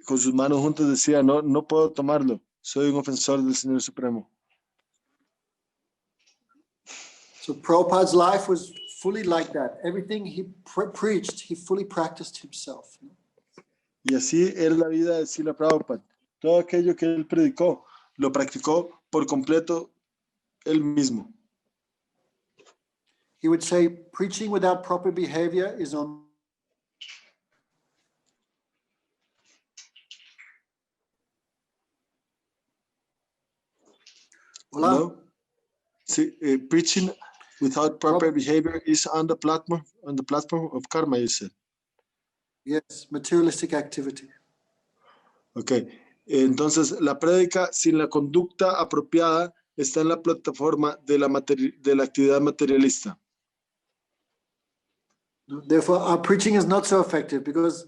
con sus manos juntas decía, no, no puedo tomarlo, soy un ofensor del Señor Supremo. So Prabhupada's life was fully like that. Everything he preached, he fully practiced himself. Y así era la vida de Srila Prabhupada. Todo aquello que él predicó, lo practicó por completo él mismo. He would say, preaching without proper behavior is on. Hola. No? Sí, preaching without proper behavior is on the platform of karma, you said. Yes, materialistic activity. Ok, entonces la prédica sin la conducta apropiada está en la plataforma de la actividad materialista. Therefore, our preaching is not so effective because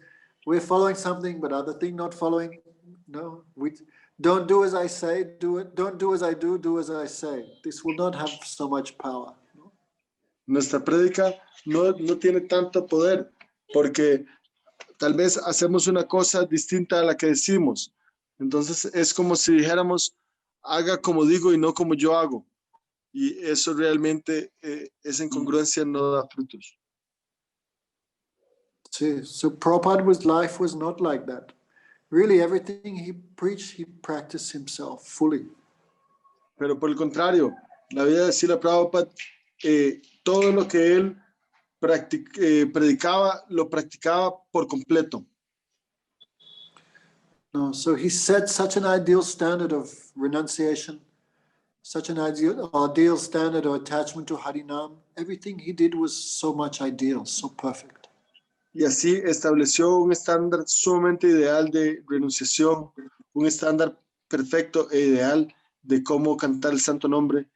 we're following something, but other thing not following. No, we don't do as I say, do it. Don't do as I do as I say. This will not have so much power. Nuestra prédica no tiene tanto poder porque tal vez hacemos una cosa distinta a la que decimos. Entonces es como si dijéramos, haga como digo y no como yo hago. Y eso realmente, esa incongruencia no da frutos. See, so Prabhupada's life was not like that. Really, everything he preached, he practiced himself fully. Pero por el contrario, la vida de Srila Prabhupada, todo lo que él predicaba, lo practicaba por completo. No, so he set such an ideal standard of renunciation, such an ideal standard of attachment to Harinam. Everything he did was so much ideal, so perfect. Y así estableció un estándar sumamente ideal de renunciación, un estándar perfecto e ideal de cómo cantar el santo nombre,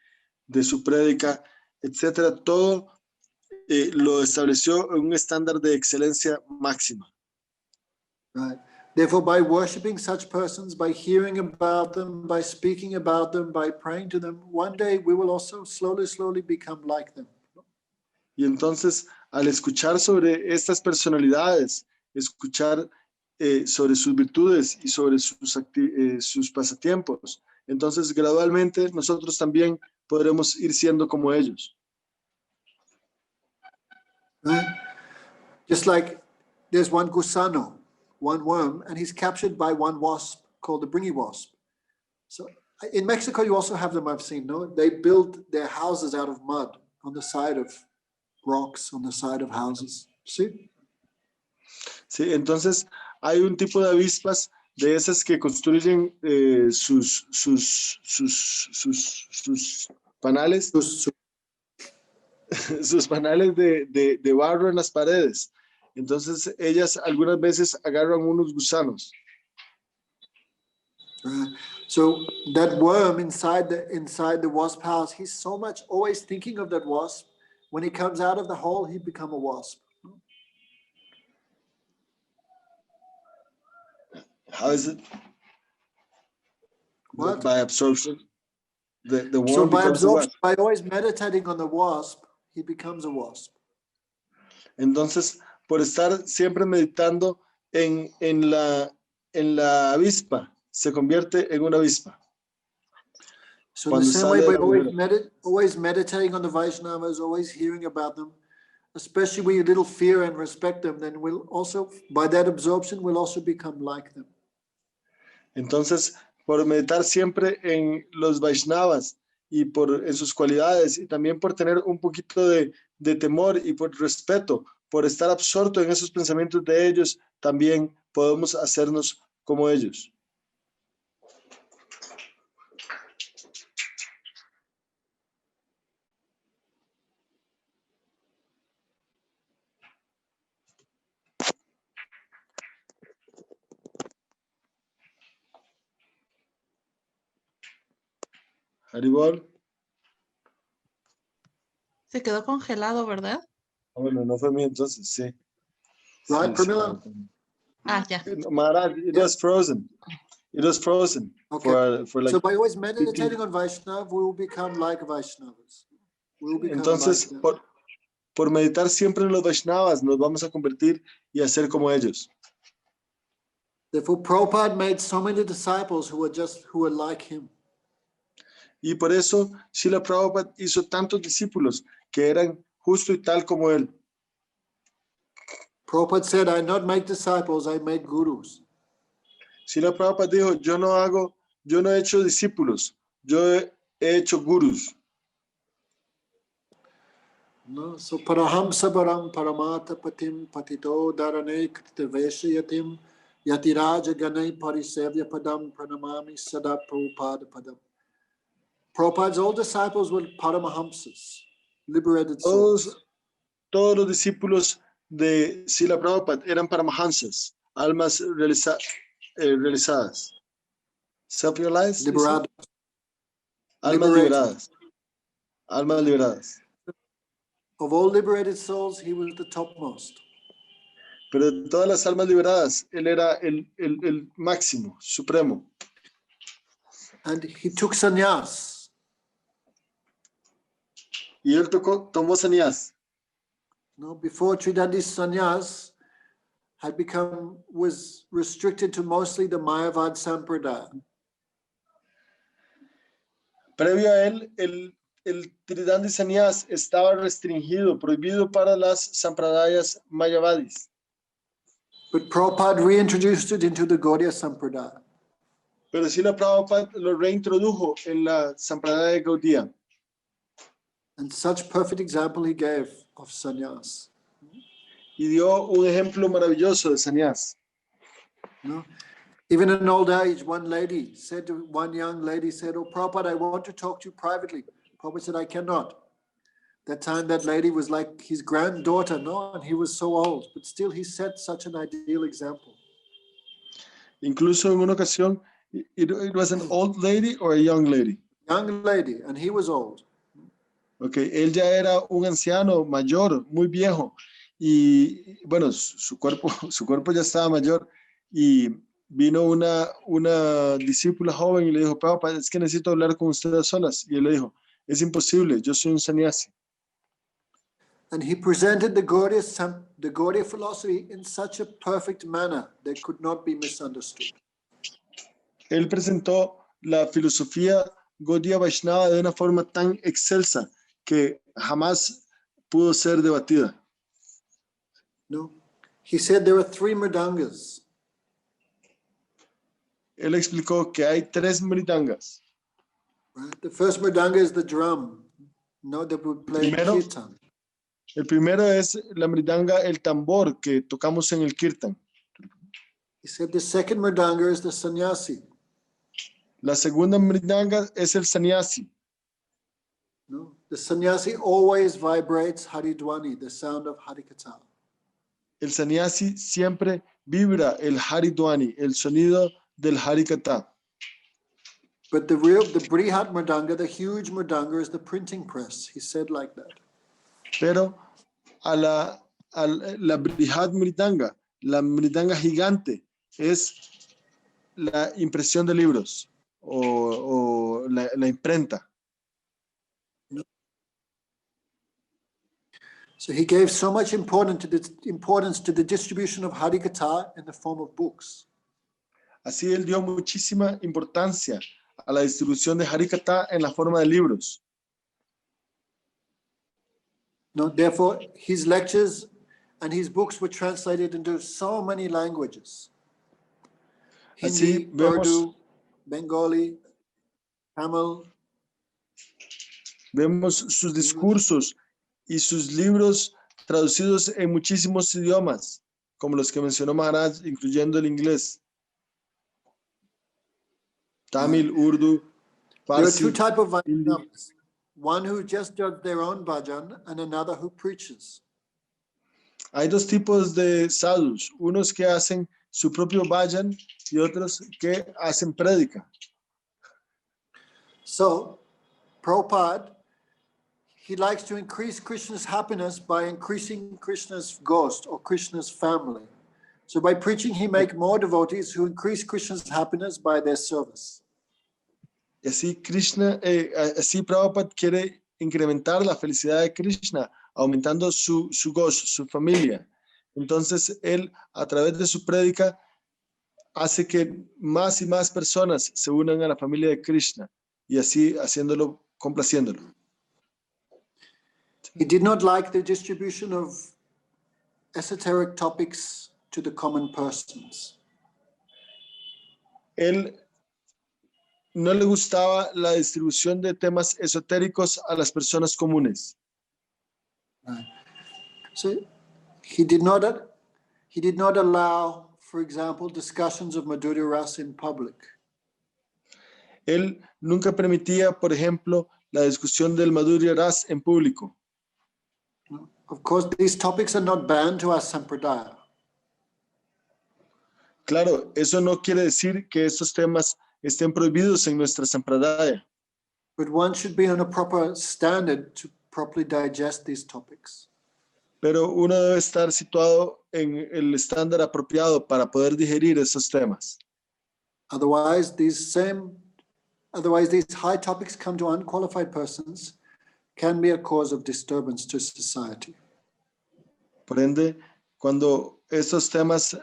de su prédica, etcétera. Todo lo estableció en un estándar de excelencia máxima. Right. Therefore, by worshiping such persons, by hearing about them, by speaking about them, by praying to them, one day we will also slowly become like them. Y entonces, al escuchar sobre estas personalidades, escuchar sobre sus virtudes y sobre sus pasatiempos, entonces gradualmente nosotros también podremos ir siendo como ellos. Right? Just like there's one gusano, one worm, and he's captured by one wasp called the bringy wasp. So in Mexico, you also have them, I've seen, no? They build their houses out of mud on the side of rocks, on the side of houses. ¿Sí? Sí, entonces hay un tipo de avispas de esas que construyen sus panales, sus panales de barro en las paredes. Entonces ellas algunas veces agarran unos gusanos. So that worm inside the wasp house, he's so much always thinking of that wasp. When he comes out of the hole, he become a wasp. How is it? What? By absorption. The worm So by becomes a absorption, wasp. by always meditating on the wasp, he becomes a wasp. Entonces, por estar siempre meditando en la avispa, se convierte en una avispa. So in the same way, by always meditating on the Vaishnavas, always hearing about them, especially with a little fear and respect them, then we'll also, by that absorption, we'll also become like them. Entonces, por meditar siempre en los Vaishnavas y en sus cualidades, y también por tener un poquito de temor y por respeto, por estar absorto en esos pensamientos de ellos, también podemos hacernos como ellos. Haribol. Se quedó congelado, ¿verdad? Bueno, no fue mío entonces, sí. Right, Pramila? Ya. Maharaj, it was frozen. It was frozen. Okay. For like so by always meditating on Vaishnav, we will become like Vaishnavas. We will become entonces, like them. por meditar siempre en los Vaishnavas, nos vamos a convertir y a ser como ellos. Therefore, Prabhupada made so many disciples who were like him. Y por eso, Srila Prabhupada hizo tantos discípulos que eran justo y tal como él. Prabhupada said, I not make disciples, I made gurus. Srila Prabhupada dijo, yo no he hecho discípulos, yo he hecho gurus. No? So Parahamsa Varam Paramata Patim Patito Dharane Krita Veshayatim Yatiraja Ganai Parisevya Padam Pranamami Sada Prabhupada Padam. Prabhupada's all disciples were Paramahamsas, liberated souls. Todos los discípulos de Srila Prabhupada eran Paramahamsas, almas realizadas. Self-realized? Liberados. Almas liberadas. Almas liberadas. Of all liberated souls, he was the topmost. Pero de todas las almas liberadas, él era el máximo, supremo. And he took sannyas. Y él tomó sannyas. No, before Tridandis sannyas was restricted to mostly the Mayavad Sampradaya. Previo a él, el Tridandi sannyas estaba restringido, prohibido para las sampradayas mayavadis. But Prabhupada reintroduced it into the Gaudiya Sampradaya. Pero Srila Prabhupada lo reintrodujo en la sampradaya Gaudiya. And such perfect example he gave of sannyas. Y dio un ejemplo maravilloso de sannyas. No? Even in old age, one young lady said, oh, Prabhupada, I want to talk to you privately. Prabhupada said, I cannot. That time that lady was like his granddaughter, no? And he was so old, but still he set such an ideal example. Incluso en una ocasión, it was an old lady or a young lady? Young lady, and he was old. Okay, él ya era un anciano mayor, muy viejo, y bueno, su cuerpo ya estaba mayor, y vino una discípula joven y le dijo, Prabhupada, es que necesito hablar con usted a solas, y él le dijo, es imposible, yo soy un sannyasi. And he presented the Gaudiya philosophy in such a perfect manner that could not be misunderstood. Él presentó la filosofía Gaudiya Vaishnava de una forma tan excelsa que jamás pudo ser debatida. No, he said there are 3 mridangas. Él explicó que hay 3 mridangas. Right? The first mridanga is the drum, no, that would play kirtan. El primero es la mridanga, el tambor que tocamos en el kirtan. He said the second mridanga is the sannyasi. La segunda mridanga es el sannyasi. No, the sannyasi always vibrates Haridwani, the sound of Harikatha. El sannyasi siempre vibra el Haridwani, el sonido del Harikatha. But the Brihat Mridanga, the huge Mridanga, is the printing press. He said like that. Pero la Brihat Mridanga, la Mridanga gigante, es la impresión de libros o la imprenta. So he gave so much importance to the distribution of Harikatha in the form of books. Así él dio muchísima importancia a la distribución de Harikatha en la forma de libros. No, therefore, his lectures and his books were translated into so many languages. Hindi, Urdu, Bengali, Tamil. Vemos sus discursos y sus libros traducidos en muchísimos idiomas, como los que mencionó Maharaj, incluyendo el inglés. Tamil, Urdu, There are Farsi. 2 types of Vaishnavas. One who just does their own bhajan and another who preaches. Hay 2 tipos de sadhus, unos que hacen su propio bhajan y otros que hacen prédica. So, Prabhupada, he likes to increase Krishna's happiness by increasing Krishna's ghost or Krishna's family. So by preaching, he makes more devotees who increase Krishna's happiness by their service. Y así Prabhupada quiere incrementar la felicidad de Krishna aumentando su gozo, su familia. Entonces, él, a través de su prédica, hace que más y más personas se unan a la familia de Krishna y así haciéndolo, complaciéndolo. He did not like the distribution of esoteric topics to the common persons. Él no le gustaba la distribución de temas esotéricos a las personas comunes. So he did not allow, for example, discussions of Madhurya Rasa in public. Él nunca permitía, por ejemplo, la discusión del Madhurya Ras en público. Of course, these topics are not banned to our sampradaya. Claro, eso no quiere decir que estos temas estén prohibidos en nuestra sampradaya, But one should be on a proper standard to properly digest these topics. pero uno debe estar situado en el estándar apropiado para poder digerir esos temas. Otherwise, these high topics come to unqualified persons, can be a cause of disturbance to society. Por ende, cuando estos temas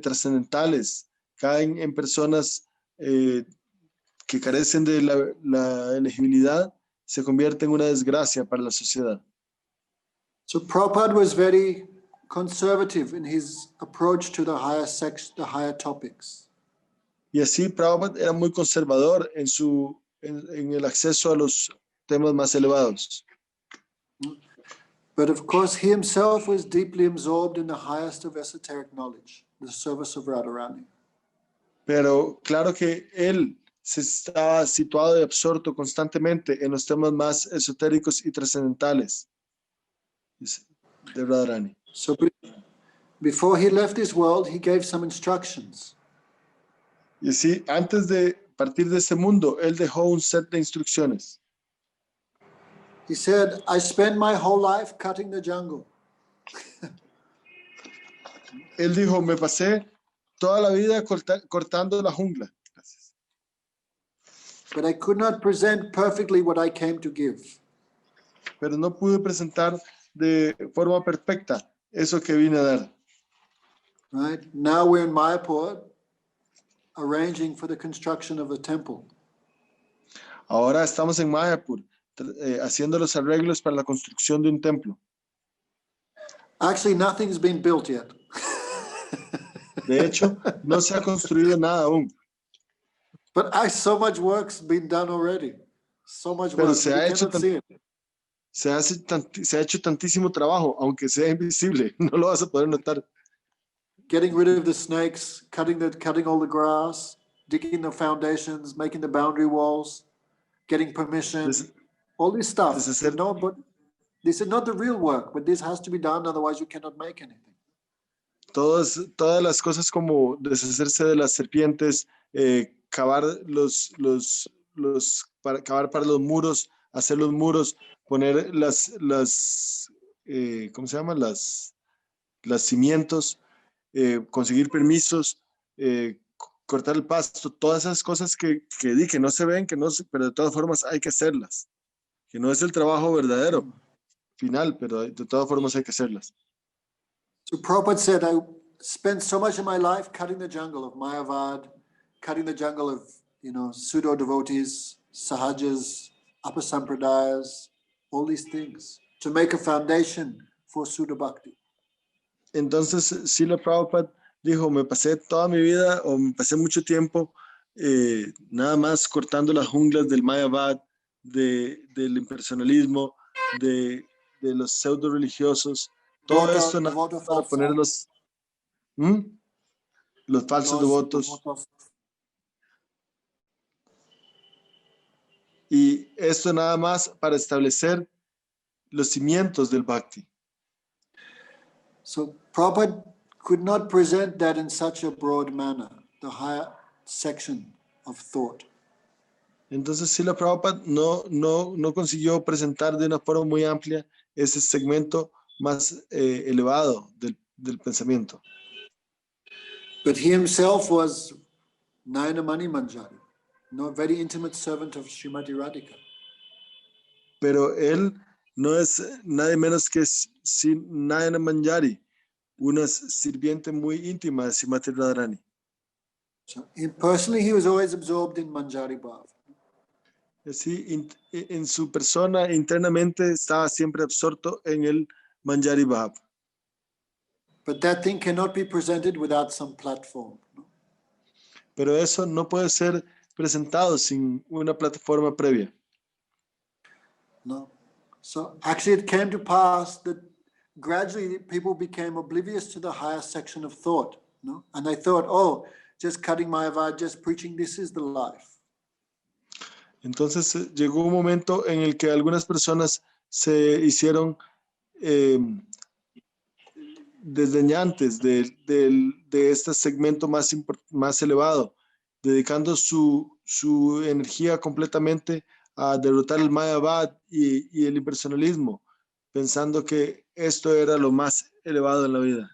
trascendentales caen en personas que carecen de la elegibilidad, se convierte en una desgracia para la sociedad. So Prabhupada was very conservative in his approach to the higher topics. Y así Prabhupada era muy conservador en el acceso a los temas más elevados. But of course, he himself was deeply absorbed in the highest of esoteric knowledge, the service of Radharani. Pero claro que él se estaba situado y absorto constantemente en los temas más esotéricos y trascendentales de Radharani. So before he left this world, he gave some instructions. Y así, antes de partir de este mundo, él dejó un set de instrucciones. He said, I spent my whole life cutting the jungle. Él dijo, me pasé toda la vida cortando la jungla. Gracias. But I could not present perfectly what I came to give. Pero no pude presentar de forma perfecta eso que vine a dar. Right? Now we're in Mayapur, arranging for the construction of a temple. Ahora estamos en Mayapur, haciendo los arreglos para la construcción de un templo. Actually, nothing's been built yet. De hecho, no se ha construido nada aún. But so much work's been done already. So much Pero work. se but ha you hecho cannot see it. se ha hecho tantísimo trabajo, aunque sea invisible, no lo vas a poder notar. Getting rid of the snakes, cutting all the grass, digging the foundations, making the boundary walls, getting permission, all this stuff. No, but this is not the real work, but this has to be done, otherwise you cannot make anything. Todas las cosas como deshacerse de las serpientes, cavar cavar para los muros, hacer los muros, poner ¿cómo se llama? Las cimientos, conseguir permisos, cortar el pasto, todas esas cosas que no se ven, pero de todas formas hay que hacerlas, que no es el trabajo verdadero, final, pero de todas formas hay que hacerlas. So Prabhupada said, I spent so much of my life cutting the jungle of Mayavad, cutting the jungle of, pseudo-devotees, sahajas, upper sampradayas, all these things, to make a foundation for Sudha Bhakti. Entonces, Srila Prabhupada dijo, me pasé toda mi vida, o me pasé mucho tiempo, nada más cortando las junglas del Mayavad, del impersonalismo, de los pseudo religiosos, todo esto nada más para poner los falsos devotos. Y esto nada más para establecer los cimientos del Bhakti. So Prabhupada could not present that in such a broad manner, the higher section of thought. Entonces, Srila Prabhupada no consiguió presentar de una forma muy amplia ese segmento más elevado del pensamiento. But he himself was Nayana Mani Manjari, very intimate servant of Srimati Radhika. Pero él no es nadie menos que Nayana Manjari, una sirviente muy íntima de Srimati Radharani. So personally, he was always absorbed in Manjari Bhav. Así, en su persona internamente estaba siempre absorto en el Manjari Bhav. But that thing cannot be presented without some platform. No? Pero eso no puede ser presentado sin una plataforma previa. No. So actually it came to pass that gradually people became oblivious to the higher section of thought. No? And they thought, oh, just cutting Mayavad, just preaching, this is the life. Entonces llegó un momento en el que algunas personas se hicieron desdeñantes de este segmento más elevado, dedicando su energía completamente a derrotar el Mayavad y el impersonalismo, pensando que esto era lo más elevado en la vida.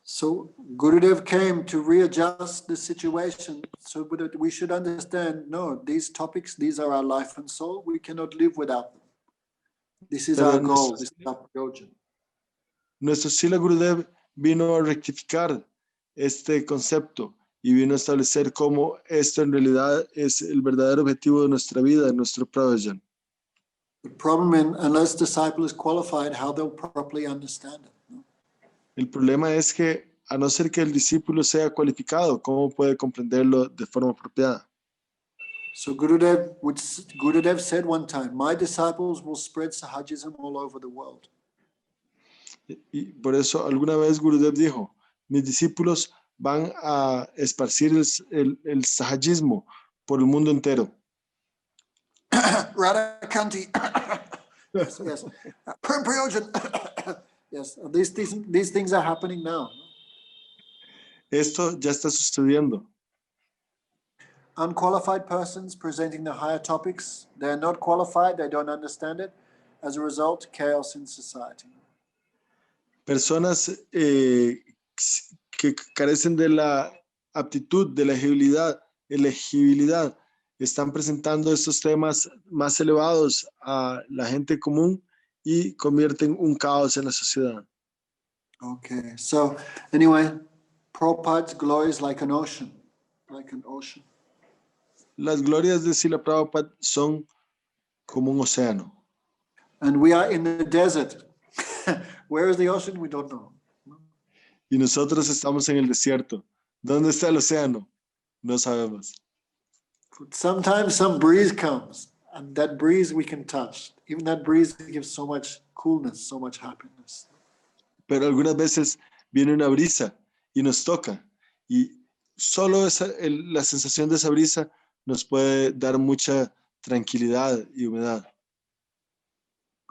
So Gurudev came to readjust the situation so that we should understand, no, these topics, these are our life and soul. We cannot live without them. This is our goal, this is our proyojan. Nuestro Srila Gurudev vino a rectificar este concepto y vino a establecer cómo esto en realidad es el verdadero objetivo de nuestra vida, de nuestro proyojan. The problem, unless the disciple is qualified, how they'll properly understand it. No? El problema es que, a no ser que el discípulo sea cualificado, ¿cómo puede comprenderlo de forma apropiada? So Gurudev said one time, my disciples will spread Sahajism all over the world. Y por eso alguna vez Gurudev dijo, mis discípulos van a esparcir el sahajismo por el mundo entero. Radhakanti, yes. Prayojan, yes. These things are happening now. Esto ya está sucediendo. Unqualified persons presenting the higher topics, they're not qualified, they don't understand it. As a result, chaos in society. Personas que carecen de la aptitud, de la elegibilidad, están presentando estos temas más elevados a la gente común y convierten un caos en la sociedad. Okay, so anyway, Prabhupada's glory is like an ocean, like an ocean. Las glorias de Srila Prabhupada son como un océano. And we are in the desert. Where is the ocean? We don't know. Y nosotros estamos en el desierto. ¿Dónde está el océano? No sabemos. Sometimes some breeze comes, and that breeze we can touch. Even that breeze gives so much coolness, so much happiness. Pero algunas veces viene una brisa y nos toca. Y solo la sensación de esa brisa nos puede dar mucha tranquilidad y humedad.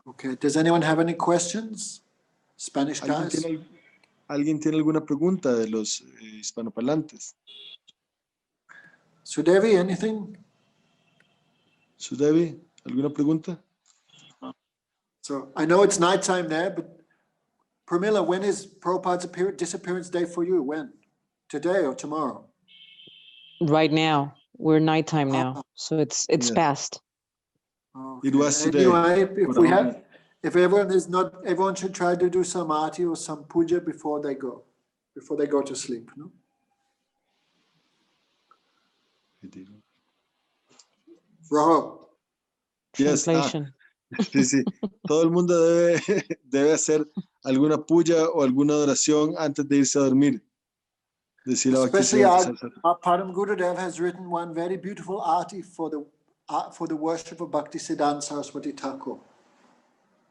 Okay, does anyone have any questions? Spanish guys? ¿Alguien tiene alguna pregunta de los hispanoparlantes? Sudevi, anything? Sudevi, ¿alguna pregunta? So I know it's nighttime there, but Pramila, when is Prabhupada's disappearance day for you? When? Today or tomorrow? Right now, we're nighttime now, so it's Yeah. past. Okay. It was today. Anyway, if everyone should try to do some arti or some puja before they go to sleep. No? Raho. Yes, Translation. sí. Todo el mundo debe hacer alguna puya o alguna oración antes de irse a dormir. Especially our Param Gurudev has written one very beautiful arti for the worship of Bhaktisiddhanta Sarasvati Thakur.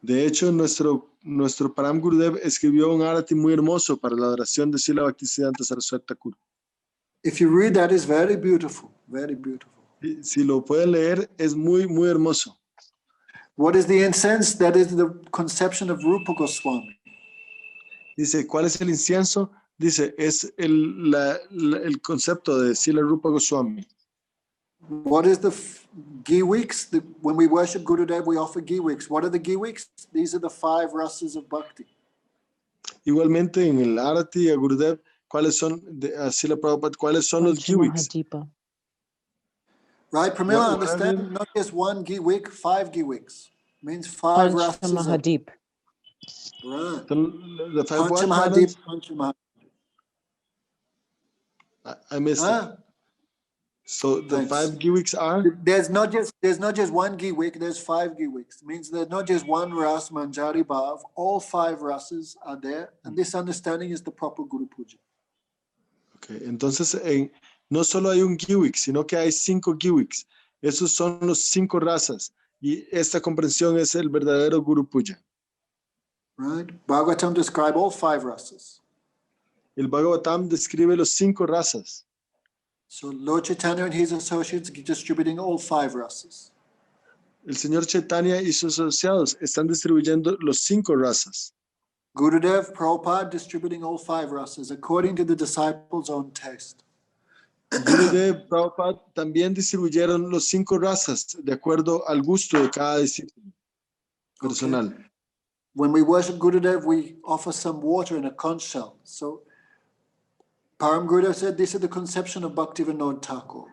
De hecho, nuestro Param Gurudev escribió un arati muy hermoso para la adoración de Srila Bhaktisiddhanta Sarasvati Thakur. If you read that, it's very beautiful, very beautiful. Si lo pueden leer, es muy, muy hermoso. What is the incense? That is the conception of Rupa Goswami. Dice, ¿cuál es el incienso? Dice, es el concepto de Srila Rupa Goswami. What is the ghee wicks? When we worship Gurudev, we offer ghee wicks. What are the ghee wicks? These are the 5 rasas of bhakti. Igualmente, en el arati a Gurudev, ¿cuáles son, a Srila Prabhupada, cuáles son los ghee wicks? Right, Pramila, What- understand? Not just one week, 5 weeks. Means 5 rasas. Panchamahadeep. Right. The 5 what, Panchamahadeep, Madams? Panchamahadeep. I missed it. Huh? So the Thanks. 5 giwiks are? There's not just one gi week, there's 5 gi weeks. It means there's not just one ras manjari bhav, all 5 rasas are there, and this understanding is the proper Guru Puja. Okay, entonces no solo hay un giwik, sino que hay 5 giwiks. Esos son los 5 razas. Y esta comprensión es el verdadero Guru Puja. Right? Bhagavatam describe all 5 rasas. El Bhagavatam describe los 5 razas. So Lord Chaitanya and his associates distributing all 5 rasas. El Señor Chaitanya y sus asociados están distribuyendo los 5 razas. Gurudev Prabhupada distributing all 5 rasas according to the disciples' own taste. Gurudev Prabhupada también distribuyeron los 5 razas de acuerdo al gusto de cada discípulo personal. Okay. When we worship Gurudev, we offer some water in a conch shell. So Param Gurudev said this is the conception of Bhaktivinoda Thakur.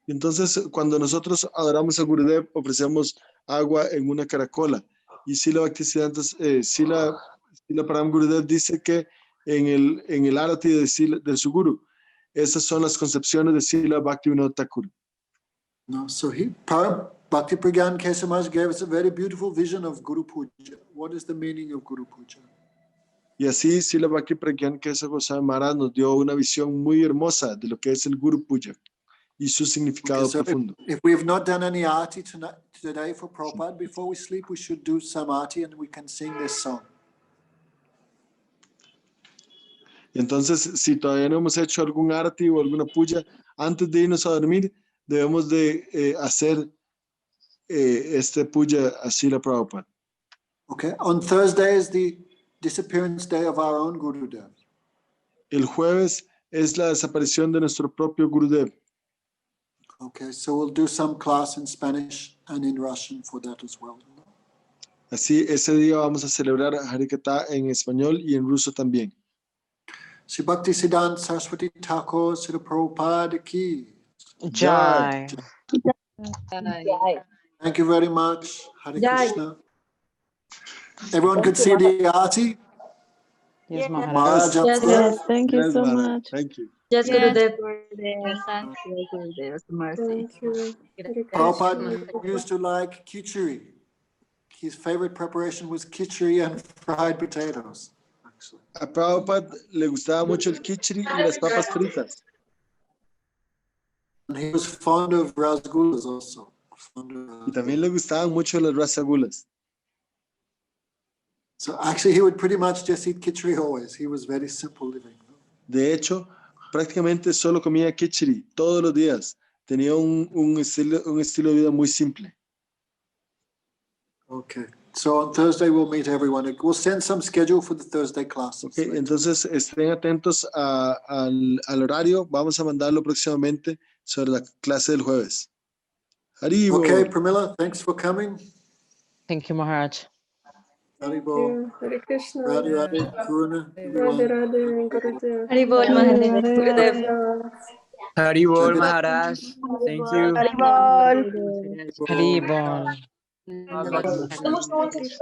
Y entonces, cuando nosotros adoramos a Gurudev, ofrecemos agua en una caracola. Y Srila Bhaktisiddhanta, Srila Param Gurudev dice que en el arati de su Guru, esas son las concepciones de Srila Bhaktivinoda Thakur. No, so Param Bhakti Pragyan Kesamaj gave us a very beautiful vision of Guru Puja. What is the meaning of Guru Puja? Y así Srila Bhakti Pragyan Kesava Goswami Maharaj nos dio una visión muy hermosa de lo que es el Guru Puja y su significado Okay, so profundo. if we have not done any arti today for Prabhupada, before we sleep, we should do some arti and we can sing this song. Y entonces, si todavía no hemos hecho algún arti o alguna puja, antes de irnos a dormir, debemos de hacer este puja a Srila Prabhupada. Okay, on Thursday is the disappearance day of our own Gurudev. El jueves es la desaparición de nuestro propio Gurudev. Okay, so we'll do some class in Spanish and in Russian for that as well. Así, ese día vamos a celebrar Harikatha en español y en ruso también. Shri Bhaktisiddhanta Sarasvati Thakur Srila Prabhupada ki. Jai. Thank you very much. Hare Krishna. Everyone could see the arti? Yes, Maharaj. Maharaj up Yes, there? Yes, thank you Yes, so Maharaj. much. Thank you. Yes, Gurudev. Thank you, Gurudev's mercy. Thank you. Prabhupada used to like khichdi. His favorite preparation was khichdi and fried potatoes. Actually. A Prabhupada le gustaba mucho el khichdi y las papas fritas. And he was fond of rasgullas also. Y también le gustaban mucho las rasagulas. So actually he would pretty much just eat khichdi always. He was very simple living. De hecho, prácticamente solo comía khichdi todos los días. Tenía un estilo de vida muy simple. Okay. So on Thursday we'll meet everyone. We'll send some schedule for the Thursday classes. Okay, entonces estén atentos al horario. Vamos a mandarlo próximamente sobre la clase del jueves. Haribo. Okay, Pramila, thanks for coming. Thank you, Maharaj. Haribo. Hare Krishna. Radhe Radhe, Karuna, Radhe everyone. Radhe, Gurudev. Haribol Maharaj. Hari Bol Maharaj. Thank you. Haribol. Haribol. God bless.